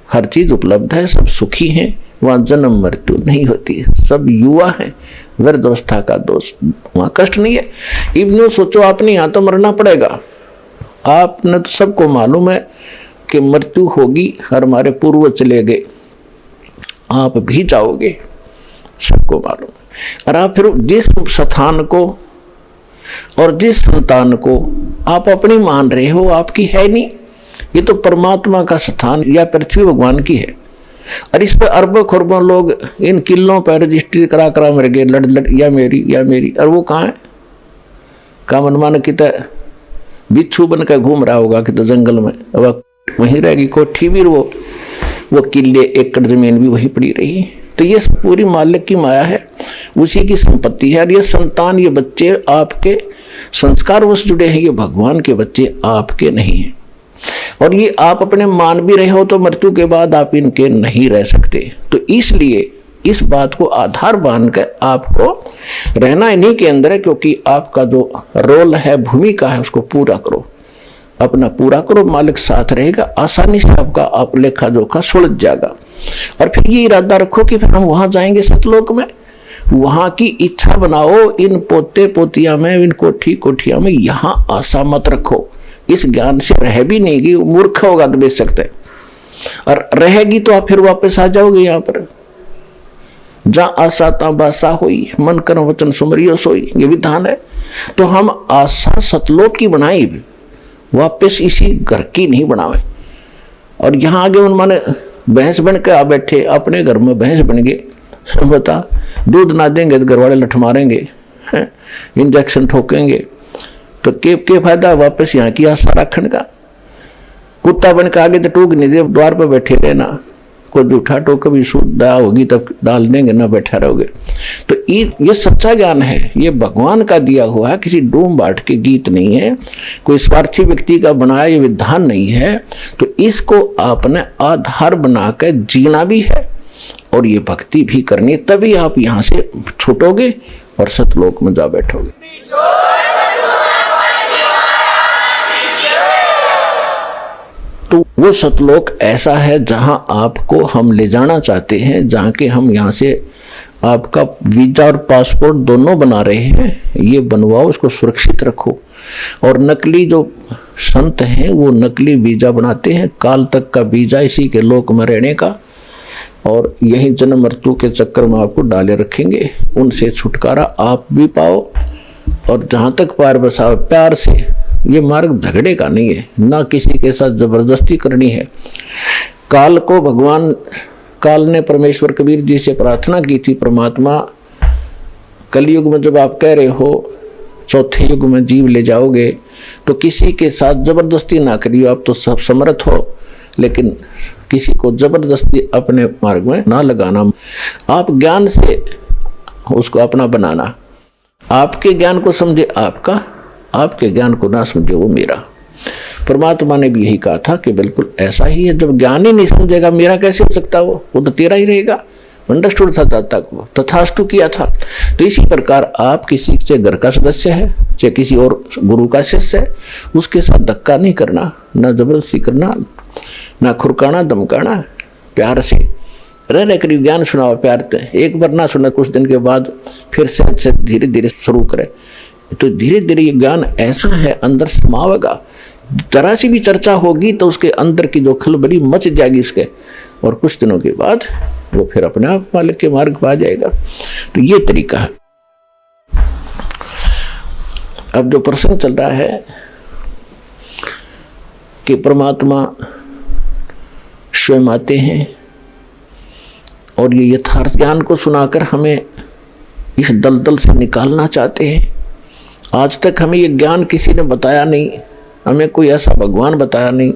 हर चीज उपलब्ध है, सब सुखी हैं, वहां जन्म मृत्यु नहीं होती है, सब युवा है, वृद्ध अवस्था का दोष, वहां कष्ट नहीं है। इब्नो सोचो आपने यहाँ तो मरना पड़ेगा, आपने तो सबको मालूम है कि मृत्यु होगी, और हमारे पूर्वज चले गए, आप भी जाओगे, सबको मालूम है। और आप फिर जिस स्थान को और जिस संतान को आप अपनी मान रहे हो, आपकी है नहीं, ये तो परमात्मा का स्थान या पृथ्वी भगवान की है। और इस पर अरबों खरबों लोग इन किलों पर रजिस्ट्री करा करा मर गए, लड़ लड़ या मेरी, और वो कहाँ है, का मनमान की बिच्छू बन कर घूम रहा होगा कि तो जंगल में, अब वहीं रहेगी कोठी भी, वो किले एकड़ जमीन भी वहीं पड़ी रही। तो ये पूरी मालिक की माया है, उसी की संपत्ति है। और ये संतान, ये बच्चे आपके संस्कारवश जुड़े हैं, ये भगवान के बच्चे आपके नहीं हैं। और ये आप अपने मान भी रहे हो तो मृत्यु के बाद आप इनके नहीं रह सकते। तो इसलिए इस बात को आधार मान कर आपको रहना इन्हीं के अंदर है, क्योंकि आपका जो रोल है, भूमिका है, उसको पूरा करो, अपना पूरा करो, मालिक साथ रहेगा, आसानी से आपका आप लेखा जोखा सुलझ जाएगा। और फिर ये इरादा रखो कि फिर हम वहां जाएंगे सतलोक में, वहां की इच्छा बनाओ, इन पोते पोतिया में, इन कोठी कोठिया में यहां आशा मत रखो। इस ज्ञान से रह भी नहीं गई, मूर्ख होगा तो बेच सकते, और रहेगी तो आप फिर वापस आ जाओगे यहाँ पर। जहां आशा ता बासा होई, मन कर्म वचन सुमरियो सोई, ये विधान है। तो हम आशा सतलोक की बनाई, वापस इसी घर की नहीं बनावे। और यहाँ आगे उन्होंने भैंस बन के आ बैठे, अपने घर में भैंस बन गए, बता दूध ना देंगे तो घर वाले लठ मारेंगे, इंजेक्शन ठोकेंगे, तो के फायदा वापस यहाँ की आशा रखने का। कुत्ता बन के आगे तो टूक नहीं दे, द्वार पर बैठे रहना, कोई जूठा टोक कभी शुद्ध होगी तब डाल देंगे, ना बैठा रहोगे। तो ये सच्चा ज्ञान है, ये भगवान का दिया हुआ है, किसी डूम बाट के गीत नहीं है, कोई स्वार्थी व्यक्ति का बनाया ये विधान नहीं है। तो इसको आपने आधार बनाकर जीना भी है और ये भक्ति भी करनी है, तभी आप यहाँ से छूटोगे और सतलोक में जा बैठोगे। तो वो सतलोक ऐसा है जहां आपको हम ले जाना चाहते हैं, जहां के हम यहाँ से आपका वीजा और पासपोर्ट दोनों बना रहे हैं। ये बनवाओ, इसको सुरक्षित रखो। और नकली जो संत हैं वो नकली वीजा बनाते हैं, काल तक का वीजा इसी के लोक में रहने का, और यही जन्म मृत्यु के चक्कर में आपको डाले रखेंगे। उनसे छुटकारा आप भी पाओ, और जहां तक पार बसाओ प्यार से। ये मार्ग झगड़े का नहीं है, ना किसी के साथ जबरदस्ती करनी है। काल को भगवान, काल ने परमेश्वर कबीर जी से प्रार्थना की थी, परमात्मा कलयुग में जब आप कह रहे हो चौथे युग में जीव ले जाओगे, तो किसी के साथ जबरदस्ती ना करियो। आप तो सब समर्थ हो, लेकिन किसी को जबरदस्ती अपने मार्ग में ना लगाना। आप ज्ञान से उसको अपना बनाना, आपके ज्ञान को समझे आपका, आपके ज्ञान को ना समझे वो मेरा। परमात्मा ने भी यही कहा था कि बिल्कुल ऐसा ही है। जब ज्ञान ही नहीं समझेगा मेरा कैसे हो सकता, वो तो तेरा ही रहेगा। अंडरस्टूड था तक वो तथास्तु किया था। तो इसी प्रकार आप किसी से घर का सदस्य है, चाहे किसी और गुरु का शिष्य है, उसके साथ धक्का नहीं करना, ना जबरदस्ती करना, ना खुरकाना धमकाना, प्यार से रहने करीब ज्ञान सुनाओ प्यार से। एक बार ना सुना, कुछ दिन के बाद फिर से धीरे धीरे शुरू करें। तो धीरे धीरे ये ज्ञान ऐसा है अंदर समावेगा। जरा सी भी चर्चा होगी तो उसके अंदर की जो खलबली मच जाएगी उसके, और कुछ दिनों के बाद वो फिर अपने आप मालिक के मार्ग पर आ जाएगा। तो ये तरीका है। अब जो प्रसंग चल रहा है कि परमात्मा स्वयं आते हैं और ये यथार्थ ज्ञान को सुनाकर हमें इस दलदल से निकालना चाहते हैं। आज तक हमें ये ज्ञान किसी ने बताया नहीं, हमें कोई ऐसा भगवान बताया नहीं।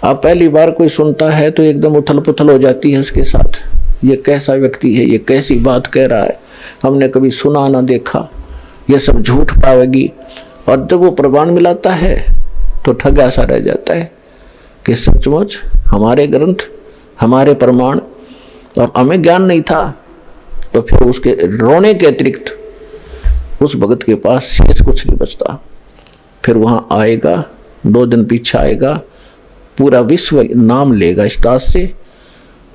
आप पहली बार कोई सुनता है तो एकदम उथल पुथल हो जाती है उसके साथ, ये कैसा व्यक्ति है, ये कैसी बात कह रहा है, हमने कभी सुना ना देखा, ये सब झूठ पावेगी। और जब वो प्रमाण मिलाता है तो ठगा सा रह जाता है कि सचमुच हमारे ग्रंथ, हमारे प्रमाण, और हमें ज्ञान नहीं था। तो फिर उसके रोने के अतिरिक्त उस भगत के पास शेष कुछ नहीं बचता। फिर वहाँ आएगा, 2 दिन पीछे आएगा, पूरा विश्व नाम लेगा इस दास से।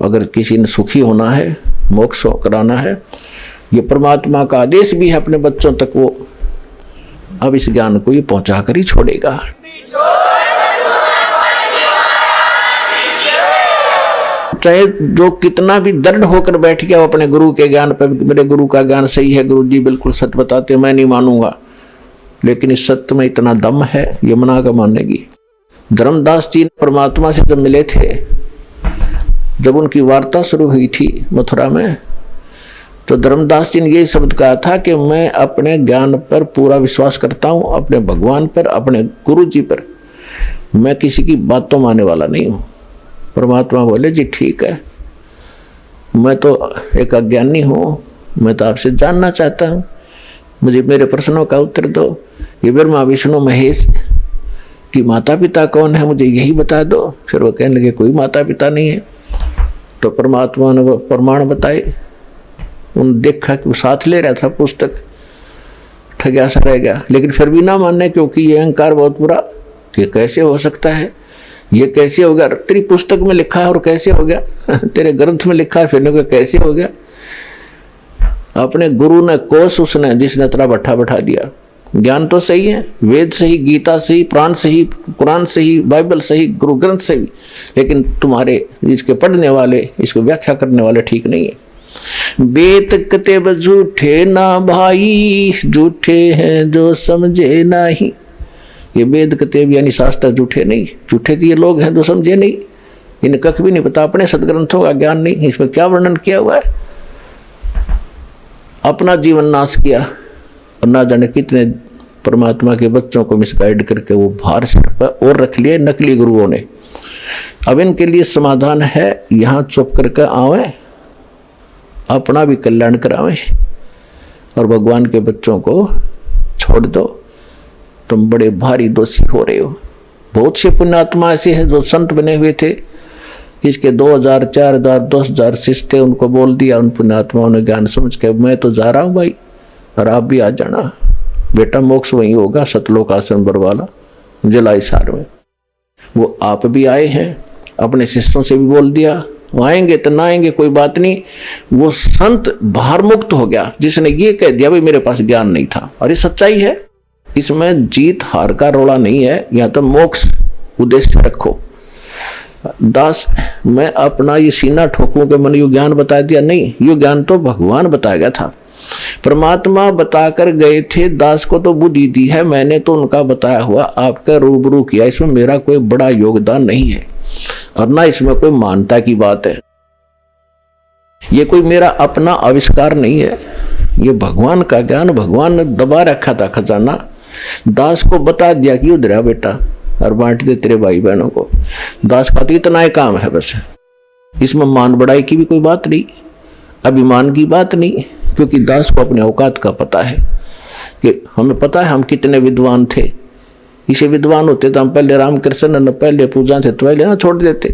अगर किसी ने सुखी होना है, मोक्ष कराना है, ये परमात्मा का आदेश भी है अपने बच्चों तक, वो अब इस ज्ञान को ये पहुंचा कर ही छोड़ेगा। चाहे जो कितना भी दृढ़ होकर बैठ गया अपने गुरु के ज्ञान पर, मेरे गुरु का ज्ञान सही है, गुरु जी बिल्कुल सच बताते, मैं नहीं मानूंगा, लेकिन इस सत्य में इतना दम है यमुना का मानेगी। धर्मदास जी परमात्मा से जब मिले थे, जब उनकी वार्ता शुरू हुई थी मथुरा में, तो धर्मदास जी ने यही शब्द कहा था कि मैं अपने ज्ञान पर पूरा विश्वास करता हूँ, अपने भगवान पर, अपने गुरु जी पर, मैं किसी की बातों मानने वाला नहीं हूँ। परमात्मा बोले जी ठीक है, मैं तो एक अज्ञानी हूँ, मैं तो आपसे जानना चाहता हूँ, मुझे मेरे प्रश्नों का उत्तर दो। ये ब्रह्मा विष्णु महेश की माता पिता कौन है, मुझे यही बता दो। फिर वो कहने लगे कोई माता पिता नहीं है। तो परमात्मा ने वो प्रमाण बताए उन देखा कि वो साथ ले रहा था पुस्तक, ठगा सा रह गया, लेकिन फिर भी ना मानने, क्योंकि ये अहंकार बहुत बुरा, कि कैसे हो सकता है, ये कैसे हो गया, तेरी पुस्तक में लिखा है और कैसे हो गया, तेरे ग्रंथ में लिखा है फिर कैसे हो गया। अपने गुरु ने कोस उसने जिसने तेरा भट्ठा बैठा दिया। ज्ञान तो सही है, वेद सही, गीता सही, प्राण सही, कुरान सही, बाइबल सही, गुरु ग्रंथ सही, लेकिन तुम्हारे इसके पढ़ने वाले, इसको व्याख्या करने वाले ठीक नहीं है। वेद कतेब झूठे ना भाई, झूठे हैं जो समझे नहीं। ये वेद कतेब यानी शास्त्र झूठे नहीं, झूठे तो ये लोग हैं जो समझे नहीं, इन्हें कख भी नहीं पता, अपने सदग्रंथों का ज्ञान नहीं। इसमें क्या वर्णन किया हुआ है, अपना जीवन नाश किया और ना जाने कितने परमात्मा के बच्चों को मिसगाइड करके वो भार सिर पर और रख लिए नकली गुरुओं ने। अब इनके लिए समाधान है, यहाँ चुप करके आवे, अपना भी कल्याण करावे और भगवान के बच्चों को छोड़ दो। तुम बड़े भारी दोषी हो रहे हो। बहुत से पुण्यात्मा ऐसे हैं जो संत बने हुए थे, इसके 2000, 4000, 10,000 शिष्य थे, उनको बोल दिया उन पुण्यात्माओं ने ज्ञान समझ के, मैं तो जा रहा हूँ भाई और आप भी आ जाना, बेटा मोक्ष वहीं होगा, सतलोक आश्रम बरवाला जलाई सार में। वो आप भी आए हैं, अपने शिष्यों से भी बोल दिया, वो आएंगे तो ना आएंगे कोई बात नहीं। वो संत भार मुक्त हो गया जिसने ये कह दिया भाई मेरे पास ज्ञान नहीं था, और ये सच्चाई है। इसमें जीत हार का रोड़ा नहीं है, या तो मोक्ष उद्देश्य रखो। दास मैं अपना ये सीना ठोकूं के मन यो ज्ञान बता दिया, नहीं, यो ज्ञान तो भगवान बताया गया था, परमात्मा बताकर गए थे। दास को तो बुद्धि दी है, मैंने तो उनका बताया हुआ आपका रूबरू किया, इसमें मेरा कोई बड़ा योगदान नहीं है और ना इसमें कोई मानता की बात है। ये कोई मेरा अपना आविष्कार नहीं है, ये भगवान का ज्ञान भगवान ने दबा रखा था खजाना। दास को बता दिया कि उधर बेटा और बांट दे तेरे भाई बहनों को। दास का तो इतना ही काम है बस, इसमें मान बढ़ाई की भी कोई बात नहीं, अभिमान की बात नहीं, क्योंकि दास को अपने औकात का पता है कि हमें पता है हम कितने विद्वान थे। इसे विद्वान होते तो हम पहले रामकृष्ण न पहले पूजा से तो पहले ना छोड़ देते।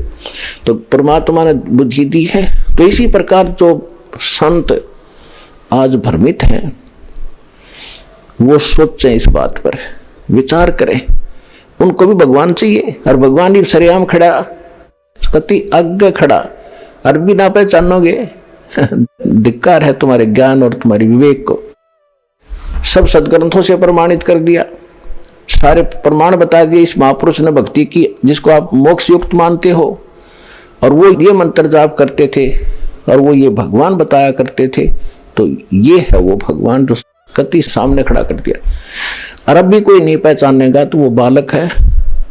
तो परमात्मा ने बुद्धि दी है। तो इसी प्रकार जो संत आज भ्रमित हैं वो सोचें, इस बात पर विचार करें। उनको भी भगवान चाहिए और भगवान ही सरेआम खड़ा, कति आगे खड़ा, और भी ना पहचानोगे धिक्कार है तुम्हारे ज्ञान और तुम्हारे विवेक को। सब सदग्रंथों से प्रमाणित कर दिया, सारे प्रमाण बता दिए इस महापुरुष ने भक्ति की जिसको आप मोक्ष युक्त मानते हो, और वो ये मंत्र जाप करते थे और वो ये भगवान बताया करते थे। तो ये है वो भगवान जो कति सामने खड़ा कर दिया। और अब भी कोई नहीं पहचानेगा तो वो बालक है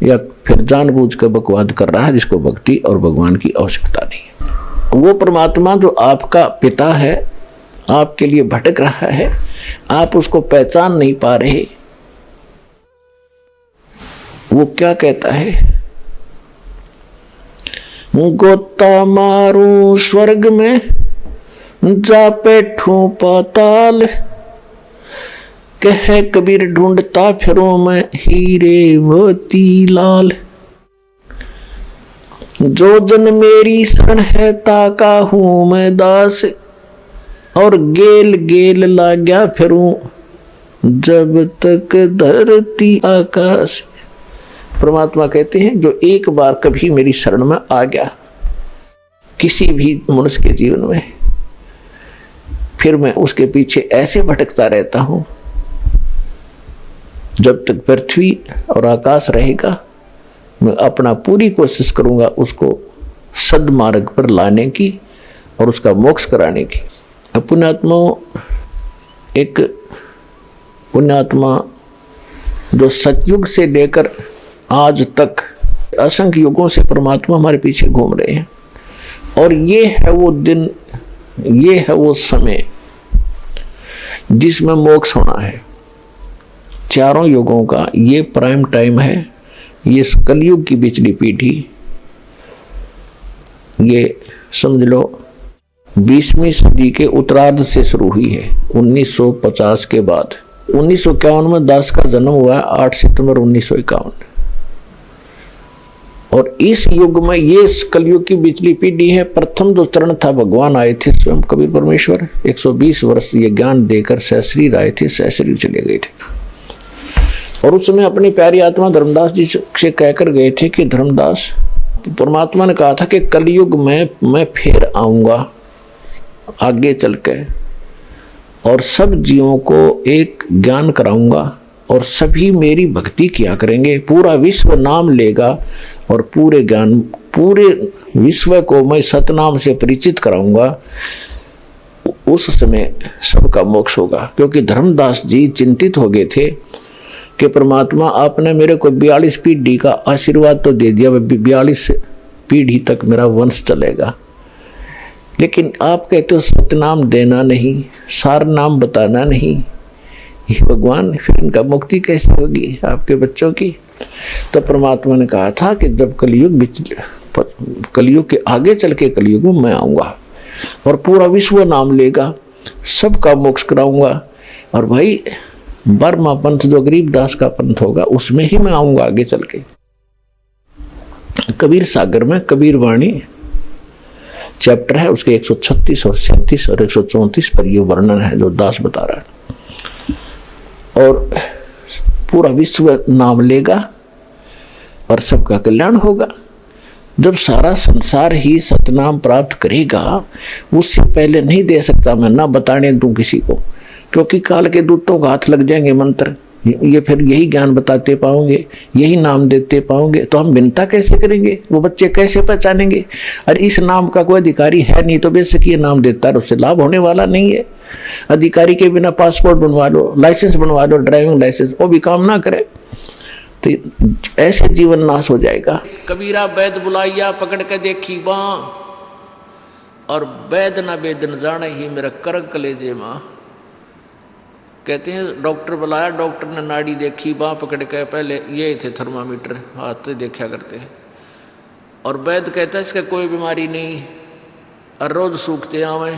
या फिर जानबूझ कर बकवाद कर रहा है जिसको भक्ति और भगवान की आवश्यकता नहीं है। वो परमात्मा जो आपका पिता है आपके लिए भटक रहा है, आप उसको पहचान नहीं पा रहे। वो क्या कहता है, गोता मारू स्वर्ग में जा बैठूं पाताल, कह कबीर ढूंढता फिरूं मैं हीरे मोती लाल। जो जन मेरी शरण है ताका हूं मैं दास, और गेल गेल लाग्या फिरूं जब तक धरती आकाश। परमात्मा कहते हैं जो एक बार कभी मेरी शरण में आ गया किसी भी मनुष्य के जीवन में, फिर मैं उसके पीछे ऐसे भटकता रहता हूं जब तक पृथ्वी और आकाश रहेगा। मैं अपना पूरी कोशिश करूंगा उसको सद्मार्ग पर लाने की और उसका मोक्ष कराने की। पुण्यात्माओं, एक पुण्यात्मा जो सतयुग से लेकर आज तक असंख्य युगों से परमात्मा हमारे पीछे घूम रहे हैं, और ये है वो दिन, ये है वो समय जिसमें मोक्ष होना है। चारों युगों का ये प्राइम टाइम है। ये कलयुग की बिचली पीढ़ी, ये समझ लो 20वीं सदी के उत्तरार्ध से शुरू हुई है। 1950 के बाद 1951 में दास का जन्म हुआ, 8 सितंबर 1951। और इस युग में ये कलयुग की बिचली पीढ़ी है। प्रथम जो चरण था, भगवान आए थे स्वयं कबीर परमेश्वर, 120 वर्ष ये ज्ञान देकर सहशरीर आए थे, सहशरीर चले गए थे। और उस समय अपनी प्यारी आत्मा धर्मदास जी से कहकर गए थे कि धर्मदास, परमात्मा ने कहा था कि कलयुग में मैं फिर आऊंगा आगे चल के, और सब जीवों को एक ज्ञान कराऊंगा और सभी मेरी भक्ति किया करेंगे, पूरा विश्व नाम लेगा और पूरे ज्ञान, पूरे विश्व को मैं सतनाम से परिचित कराऊंगा। उस समय सबका मोक्ष होगा। क्योंकि धर्मदास जी चिंतित हो गए थे कि परमात्मा आपने मेरे को 42 पीढ़ी का आशीर्वाद तो दे दिया, 42 पीढ़ी तक मेरा वंश चलेगा, लेकिन आप कहते हो सतनाम देना नहीं, सार नाम बताना नहीं। ये भगवान, फिर इनका मुक्ति कैसे होगी आपके बच्चों की? तो परमात्मा ने कहा था कि जब कलयुग के आगे चल के कलयुग में मैं आऊँगा और पूरा विश्व नाम लेगा, सबका मोक्ष कराऊंगा। और भाई 12वां पंथ जो गरीबदास का पंथ होगा उसमें ही मैं आऊँगा आगे चल के। कबीर सागर में कबीर वाणी चैप्टर है, उसके 136 और 37 और 134 पर ये वर्णन है जो दास बता रहा है। और पूरा विश्व नाम लेगा और सबका कल्याण होगा। जब सारा संसार ही सतनाम प्राप्त करेगा, उससे पहले नहीं दे सकता मैं, ना बताने दूं किसी को, क्योंकि काल के दूतों का हाथ लग जाएंगे मंत्र, ये फिर यही ज्ञान बताते पाओगे, यही नाम देते पाओगे, तो हम विनता कैसे करेंगे? वो बच्चे कैसे पहचानेंगे? और इस नाम का कोई अधिकारी है नहीं, तो बेशक ये नाम देता है, उससे लाभ होने वाला नहीं है। अधिकारी के बिना पासपोर्ट बनवा लो, लाइसेंस बनवा लो, ड्राइविंग लाइसेंस, वो भी काम ना करे तो ऐसे जीवन नाश हो जाएगा। कबीरा वैद बुलाइया पकड़ के देखी बाँ, और वैद न वेद न जाने ही मेरा कर कलेजे माँ। कहते हैं डॉक्टर बुलाया, डॉक्टर ने नाड़ी देखी, बाँ पकड़ के, पहले ये थे थर्मामीटर हाथ से देखा करते हैं, और वैद कहता है इसका कोई बीमारी नहीं और रोज सूखते आवे।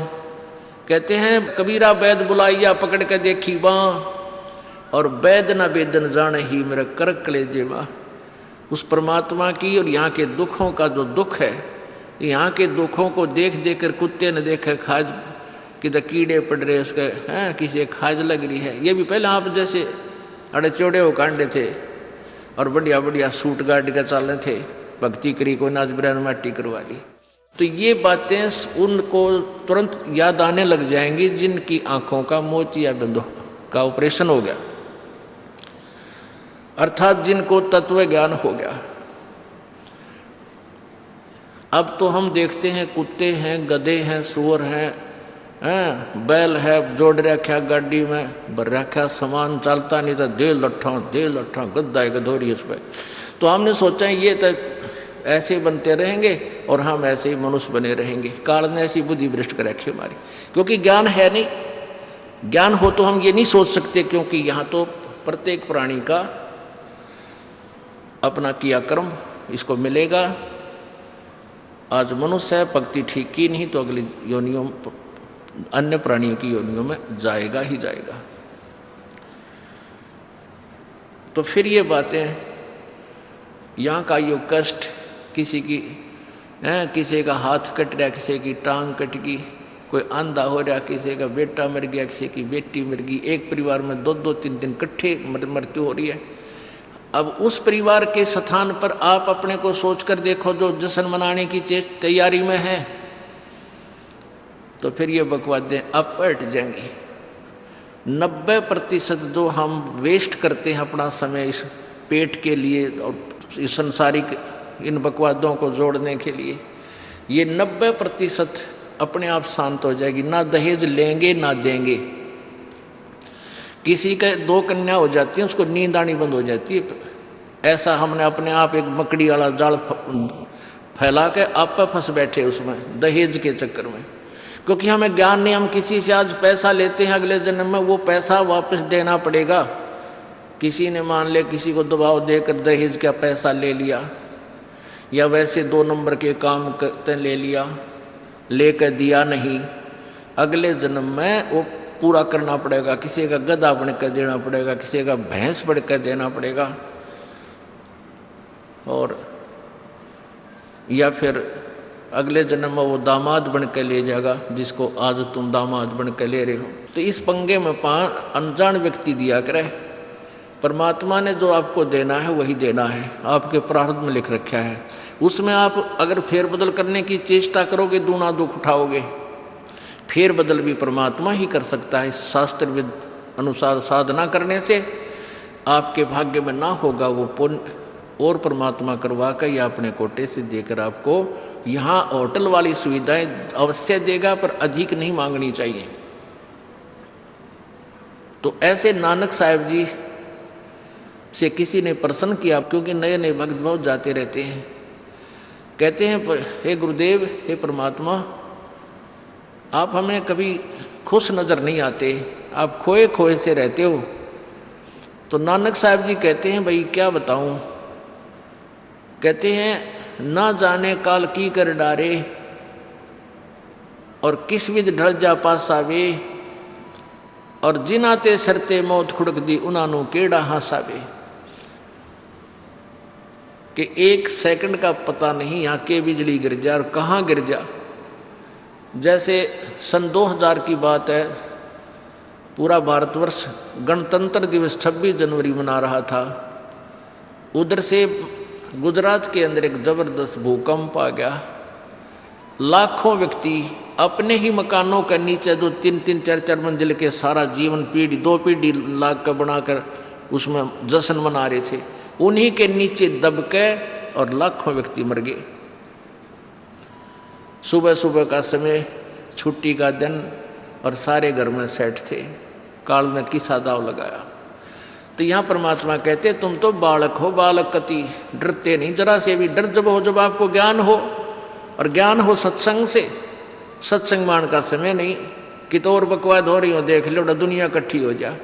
कहते हैं कबीरा वैद बुलाइया पकड़ के देखी बाँ, और वैद न वेदन जाने ही मेरा कर कलेजे माँ। उस परमात्मा की और यहाँ के दुखों का जो दुख है, यहाँ के दुखों को देख देख कर कुत्ते ने देखे खाज कि तो कीड़े पड़ रहे उसके हैं, किसी खाज लग रही है। ये भी पहले आप जैसे अड़े चौड़े हो कांडे थे और बढ़िया बढ़िया सूट गाड़ के चल रहे थे, भक्ति करी, कोई नाच बिरान माटी करवा ली। तो ये बातें उनको तुरंत याद आने लग जाएंगी जिनकी आंखों का मोतिया बिंदु का ऑपरेशन हो गया, अर्थात जिनको तत्व ज्ञान हो गया। अब तो हम देखते हैं कुत्ते हैं, गधे हैं, सुअर हैं, बैल है, जोड़ रखा गाड़ी में, भर रखा सामान, चलता नहीं था, दे लट्ठा गद्दा है गधोरी उस पर। तो हमने सोचा ये तो ऐसे बनते रहेंगे और हम ऐसे ही मनुष्य बने रहेंगे। काल ने ऐसी बुद्धि भ्रष्ट कर रखी हमारी, क्योंकि ज्ञान है नहीं। ज्ञान हो तो हम ये नहीं सोच सकते, क्योंकि यहाँ तो प्रत्येक प्राणी का अपना किया कर्म इसको मिलेगा। आज मनुष्य है, भक्ति ठीक की नहीं तो अगली योनियों, अन्य प्राणियों की योनियों में जाएगा ही जाएगा। तो फिर ये बातें, यहाँ का यो कष्ट, किसी की किसी का हाथ कट रहा, किसी की टांग कट गई, कोई अंधा हो रहा, किसी का बेटा मर गया, किसी की बेटी मर गई, एक परिवार में 2-2 3-3 इकट्ठे मृत्यु हो रही है। अब उस परिवार के स्थान पर आप अपने को सोचकर देखो जो जश्न मनाने की तैयारी में है, तो फिर ये बकवादें अब पलट जाएंगी। 90% जो हम वेस्ट करते हैं अपना समय इस पेट के लिए और इस संसारिक इन बकवादों को जोड़ने के लिए, ये 90% अपने आप शांत हो जाएगी। ना दहेज लेंगे ना देंगे। किसी के 2 कन्या हो जाती है, उसको नींद आनी बंद हो जाती है। ऐसा हमने अपने आप एक मकड़ी वाला जाल फैला के आप पे फंस बैठे उसमें, दहेज के चक्कर में। क्योंकि हमें ज्ञान नहीं, हम किसी से आज पैसा लेते हैं, अगले जन्म में वो पैसा वापस देना पड़ेगा। किसी ने मान ले किसी को दबाव देकर दहेज का पैसा ले लिया, या वैसे 2 नंबर के काम करते ले लिया, लेकर दिया नहीं, अगले जन्म में वो पूरा करना पड़ेगा। किसी का गधा बन कर देना पड़ेगा, किसी का भैंस बन कर देना पड़ेगा। और या फिर अगले जन्म में वो दामाद बन के ले जाएगा जिसको आज तुम दामाद बन के ले रहे हो। तो इस पंगे में अनजान व्यक्ति दिया करे। परमात्मा ने जो आपको देना है वही देना है, आपके प्रारब्ध में लिख रखा है। उसमें आप अगर फेरबदल करने की चेष्टा करोगे दूना दुख उठाओगे। फेरबदल भी परमात्मा ही कर सकता है। शास्त्र अनुसार साधना करने से आपके भाग्य में ना होगा वो पुण्य, और परमात्मा करवा कर या अपने कोटे से देकर आपको यहाँ होटल वाली सुविधाएं अवश्य देगा, पर अधिक नहीं मांगनी चाहिए। तो ऐसे नानक साहब जी से किसी ने प्रश्न किया, क्योंकि नए नए भक्त बहुत जाते रहते हैं। कहते हैं हे गुरुदेव, हे परमात्मा, आप हमें कभी खुश नज़र नहीं आते, आप खोए खोए से रहते हो। तो नानक साहब जी कहते हैं भाई क्या बताऊं। कहते हैं ना जाने काल की कर डारे और किस विध ढल जा पासावे, और जिनाते सरते मौत खुड़क दी उनानू केड़ा हासावे। कि एक सेकंड का पता नहीं यहाँ के बिजली गिर जा और कहाँ गिर जा। जैसे सन 2000 की बात है, पूरा भारतवर्ष गणतंत्र दिवस 26 जनवरी मना रहा था। उधर से गुजरात के अंदर एक जबरदस्त भूकंप आ गया। लाखों व्यक्ति अपने ही मकानों के नीचे, जो 3-3, 4-4 मंजिल के, सारा जीवन पीढ़ी 2 पीढ़ी लाख का बनाकर उसमें जश्न मना रहे थे, उन्हीं के नीचे दब के और लाखों व्यक्ति मर गए। सुबह सुबह का समय, छुट्टी का दिन, और सारे घर में सेठ थे। काल ने किसा दाव लगाया। तो यहाँ परमात्मा कहते तुम तो बालक हो, बालक कति डरते नहीं जरा से भी। डर जब हो जब आपको ज्ञान हो, और ज्ञान हो सत्संग से। सत्संग मान का समय नहीं कि तो और बकवाद हो रही हो, देख लो दुनिया इकट्ठी हो जा।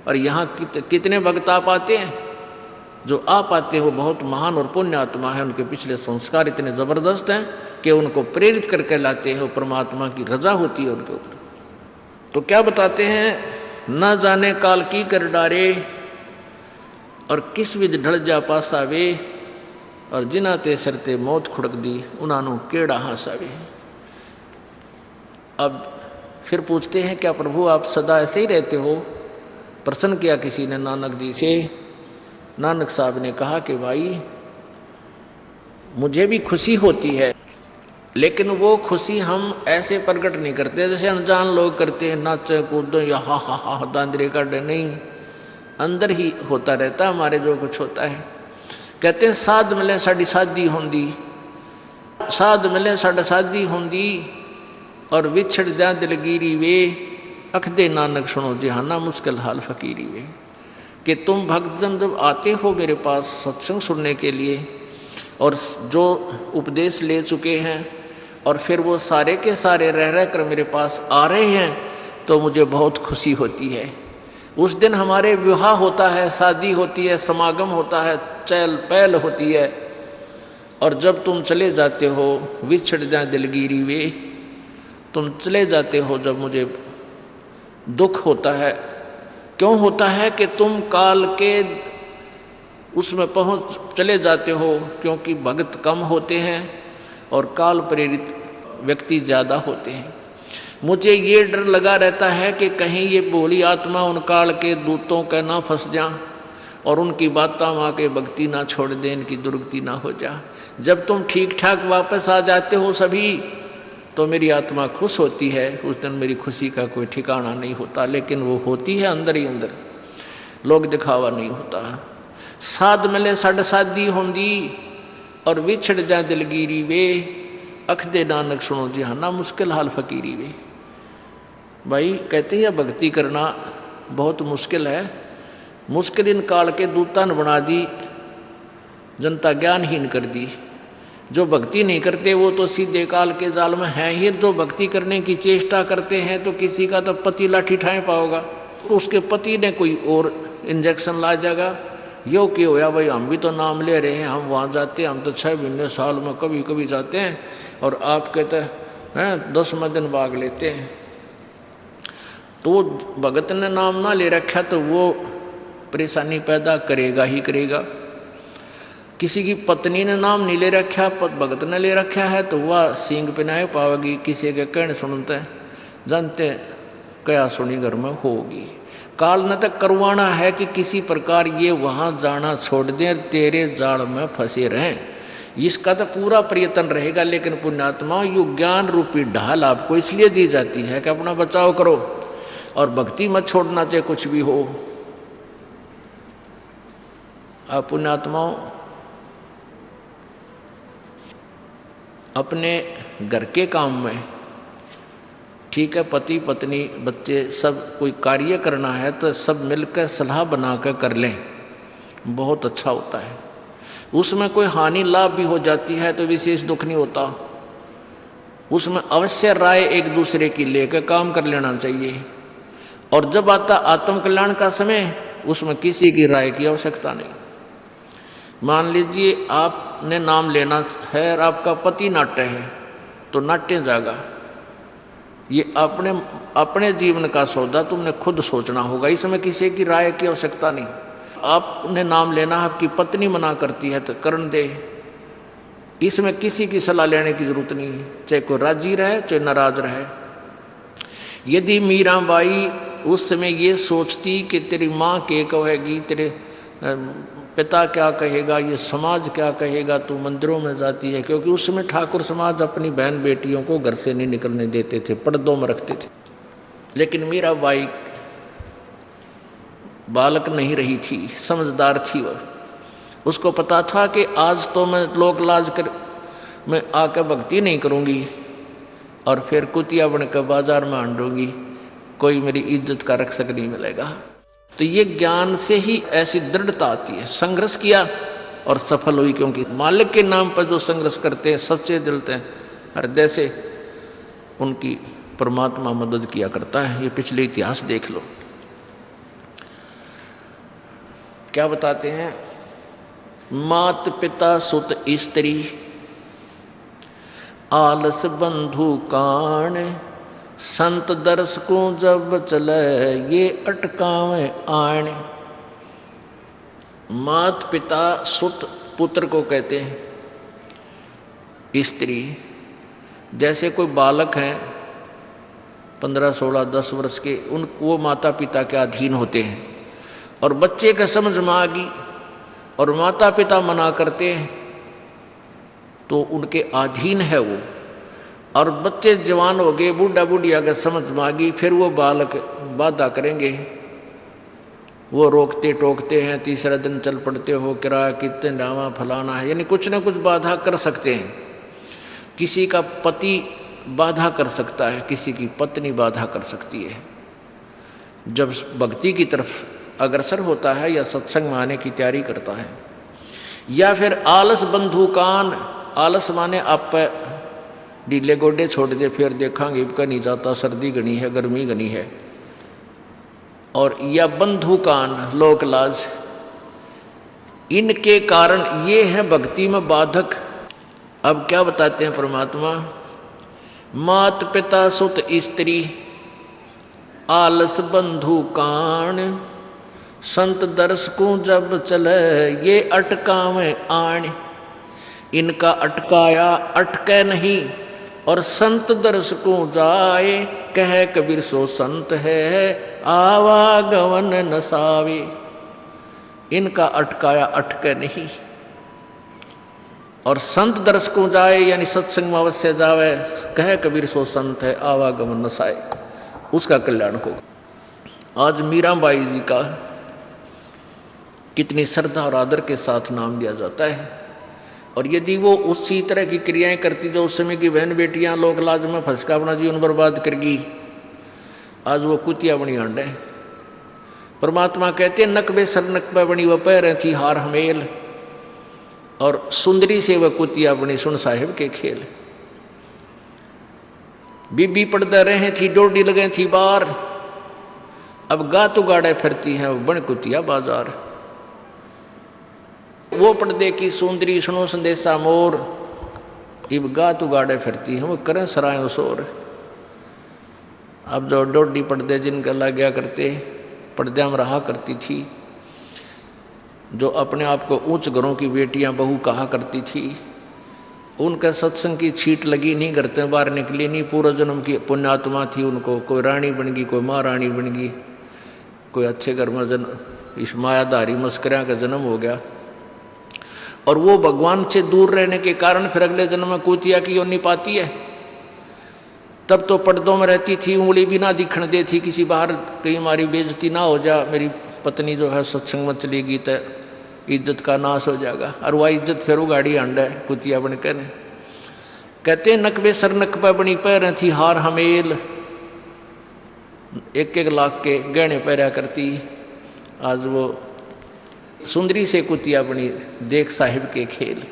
और यहाँ कितने भक्त आ पाते हैं, जो आ पाते हो बहुत महान और पुण्य आत्मा है। उनके पिछले संस्कार इतने ज़बरदस्त हैं कि उनको प्रेरित करके लाते हैं। परमात्मा की रजा होती है उनके ऊपर। तो क्या बताते हैं, ना जाने काल की कर डारे और किस विध ढल जा पासावे, और जिनाते सरते मौत खुड़क दी उनानू केड़ा हासावे। अब फिर पूछते हैं क्या प्रभु आप सदा ऐसे ही रहते हो। प्रश्न किया किसी ने नानक जी से। नानक साहब ने कहा कि भाई मुझे भी खुशी होती है, लेकिन वो खुशी हम ऐसे प्रकट नहीं करते जैसे अनजान लोग करते हैं, नाचे कूदो या हा हा हा दांदरे काटे। नहीं, अंदर ही होता रहता हमारे जो कुछ होता है। कहते हैं साध मिले साड़ी शादी होंदी, साध मिले साड़ा शादी होंदी, और विछड़ जा दिलगिरी वे, अखदे नानक सुनो जहाना मुश्किल हाल फकीरी वे। कि तुम भक्तजन जब आते हो मेरे पास सत्संग सुनने के लिए, और जो उपदेश ले चुके हैं, और फिर वो सारे के सारे रह कर मेरे पास आ रहे हैं, तो मुझे बहुत खुशी होती है। उस दिन हमारे विवाह होता है, शादी होती है, समागम होता है, चहल पहल होती है। और जब तुम चले जाते हो, विछड़ जाए दिलगिरी वे, तुम चले जाते हो जब मुझे दुख होता है। क्यों होता है कि तुम काल के उसमें पहुँच चले जाते हो, क्योंकि भक्त कम होते हैं और काल प्रेरित व्यक्ति ज़्यादा होते हैं। मुझे ये डर लगा रहता है कि कहीं ये भोली आत्मा उन काल के दूतों का ना फंस जा, और उनकी बातों माँ के भक्ति ना छोड़ दे, इनकी दुर्गति ना हो जा। जब तुम ठीक ठाक वापस आ जाते हो सभी, तो मेरी आत्मा खुश होती है। उस दिन मेरी खुशी का कोई ठिकाना नहीं होता, लेकिन वो होती है अंदर ही अंदर, लोग दिखावा नहीं होता। साध मिले साड़ शादी होंदी, और विछड़ जा दिलगिरी वे, अखदे नानक सुनो जहाना मुश्किल हाल फकीरी वे। भाई कहते हैं भक्ति करना बहुत मुश्किल है। मुश्किल इन काल के दूता ने बना दी, जनता ज्ञानहीन कर दी। जो भक्ति नहीं करते वो तो सीधे काल के जाल में हैं ही। जो भक्ति करने की चेष्टा करते हैं तो किसी का तो पति लाठी ठाए पाओगा, तो उसके पति ने कोई और इंजेक्शन ला जाएगा। यो कि होया भाई हम भी तो नाम ले रहे हैं, हम वहाँ जाते हैं, हम तो 6 महीने साल में कभी कभी जाते हैं, और आप कहते हैं 10वें दिन भाग लेते हैं। तो भगत ने नाम ना ले रखा तो वो परेशानी पैदा करेगा ही करेगा। किसी की पत्नी ने नाम नहीं ले रखा, भगत ने ले रखा है, तो वह सींग पिनाए पावेगी। किसी के कहने सुनते जानते क्या सुनी घर में होगी। काल न तक करवाना है कि किसी प्रकार ये वहाँ जाना छोड़ दें, तेरे जाल में फंसे रहें, इसका तो पूरा प्रयत्न रहेगा। लेकिन पुण्यात्मा यु ज्ञान रूपी ढाल आपको इसलिए दी जाती है कि अपना बचाव करो और भक्ति मत छोड़ना, चाहे कुछ भी हो। आप पुण्यात्माओं अपने घर के काम में, ठीक है, पति पत्नी बच्चे सब कोई कार्य करना है तो सब मिलकर सलाह बनाकर कर लें, बहुत अच्छा होता है। उसमें कोई हानि लाभ भी हो जाती है तो विशेष दुख नहीं होता। उसमें अवश्य राय एक दूसरे की लेकर काम कर लेना चाहिए। और जब आता आत्म कल्याण का समय, उसमें किसी की राय की आवश्यकता नहीं। मान लीजिए आपने नाम लेना है और आपका पति नाट्य है, तो नाट्य जागा। ये अपने जीवन का सौदा तुमने खुद सोचना होगा, इसमें किसी की राय की आवश्यकता नहीं। आपने नाम लेना, आपकी पत्नी मना करती है तो करण दे, इसमें किसी की सलाह लेने की जरूरत नहीं है, चाहे कोई राजी रहे चाहे नाराज रहे। यदि मीराबाई उस समय ये सोचती कि तेरी माँ क्या कहेगी, तेरे पिता क्या कहेगा, ये समाज क्या कहेगा, तू मंदिरों में जाती है, क्योंकि उस समय ठाकुर समाज अपनी बहन बेटियों को घर से नहीं निकलने देते थे, पर्दों में रखते थे। लेकिन मीराबाई बालक नहीं रही थी, समझदार थी वह। उसको पता था कि आज तो मैं लोक लाज कर मैं आकर भक्ति नहीं करूँगी और फिर कुतिया बनकर बाजार में आंडूंगी, कोई मेरी इज्जत का रक्षक नहीं मिलेगा। तो ये ज्ञान से ही ऐसी दृढ़ता आती है। संघर्ष किया और सफल हुई, क्योंकि मालिक के नाम पर जो संघर्ष करते हैं सच्चे दिल से, हृदय से, उनकी परमात्मा मदद किया करता है। ये पिछले इतिहास देख लो, क्या बताते हैं। मात पिता सुत स्त्री आलस बंधु कान, संत दर्श को जब चले ये अटकावे आण। मात पिता सुत पुत्र को कहते हैं। स्त्री जैसे कोई बालक हैं 15, 16, 10 वर्ष के, वो माता पिता के अधीन होते हैं। और बच्चे का समझ में आ गई और माता पिता मना करते हैं तो उनके अधीन है वो। और बच्चे जवान हो गए, बूढ़ा बुढ़िया का समझ में आ गई, फिर वो बालक बाधा करेंगे, वो रोकते टोकते हैं, तीसरा दिन चल पड़ते हो, किराया कितने डावा फलाना है, यानी कुछ ना कुछ बाधा कर सकते हैं। किसी का पति बाधा कर सकता है, किसी की पत्नी बाधा कर सकती है। जब भक्ति की तरफ अग्रसर होता है या सत्संग में आने की तैयारी करता है। या फिर आलस बंधु कान, आलस माने आप ढीले गोडे छोड़ दे, फिर देखांगे इबका नहीं जाता, सर्दी घनी है, गर्मी घनी है। और या बंधु कान, लोक लाज, इनके कारण ये है भक्ति में बाधक। अब क्या बताते हैं परमात्मा। मात पिता सुत स्त्री आलस बंधु कान, संत दर्श को जब चले ये अटकावे आण। इनका अटकाया अटके नहीं और संत दर्श को जाए, कह कबीर सो संत है आवागमन नसावे। इनका अटकाया अटके नहीं और संत दर्श को जाए, यानी सत्संग में अवश्य जावे, कह कबीर सो संत है आवागमन नसाए, उसका कल्याण होगा। आज मीराबाई जी का कितनी श्रद्धा और आदर के साथ नाम लिया जाता है। और यदि वो उसी तरह की क्रियाएं करती जो उस समय की बहन बेटियां लोक लाज में फंस कर अपना जीवन बर्बाद करगी, आज वो कुतिया बनी आंडे। परमात्मा कहते हैं नकबे सर नकबे बनी वह पैर थी हार हमेल, और सुंदरी से वह कुतिया बनी सुन साहिब के खेल। बीबी पड़दे रहे थी डोडी लगे थी बार, अब गातु गाड़े फिरती हैं बन कुतिया बाजार। वो पर्दे की सुंदरी सुनो संदेशा मोर, इब गातु गाड़े फिरती हैं वो करें सराय शोर। अब जो डोडी पर्दे जिनका लग गया करते, पर्दे में रहा करती थी, जो अपने आप को उच्च घरों की बेटियां बहू कहा करती थी, उनके सत्संग की छीट लगी नहीं, करते बाहर निकली नहीं। पूर्व जन्म की पुण्यात्मा थी, उनको कोई रानी बन गई, कोई महारानी बन गई, कोई अच्छे घर में जन्म, इस मायाधारी मस्करिया का जन्म हो गया। और वो भगवान से दूर रहने के कारण फिर अगले जन्म में कुतिया की योनि पाती है। तब तो पर्दों में रहती थी, उंगली भी ना दिखने देती किसी बाहर, कहीं हमारी बेइज्जती ना हो जा, मेरी पत्नी जो है सत्संग में चलेगी तो इज्जत का नाश हो जाएगा। और वह इज्जत फिर वो गाड़ी आंडा है कुतिया बनकर। कहते नकबे सर नकबा बनी पैर थी हार हमेल, 1-1 लाख के गहने पहरा करती। आज वो सुंदरी से कुतिया बनी, देख साहिब के खेल।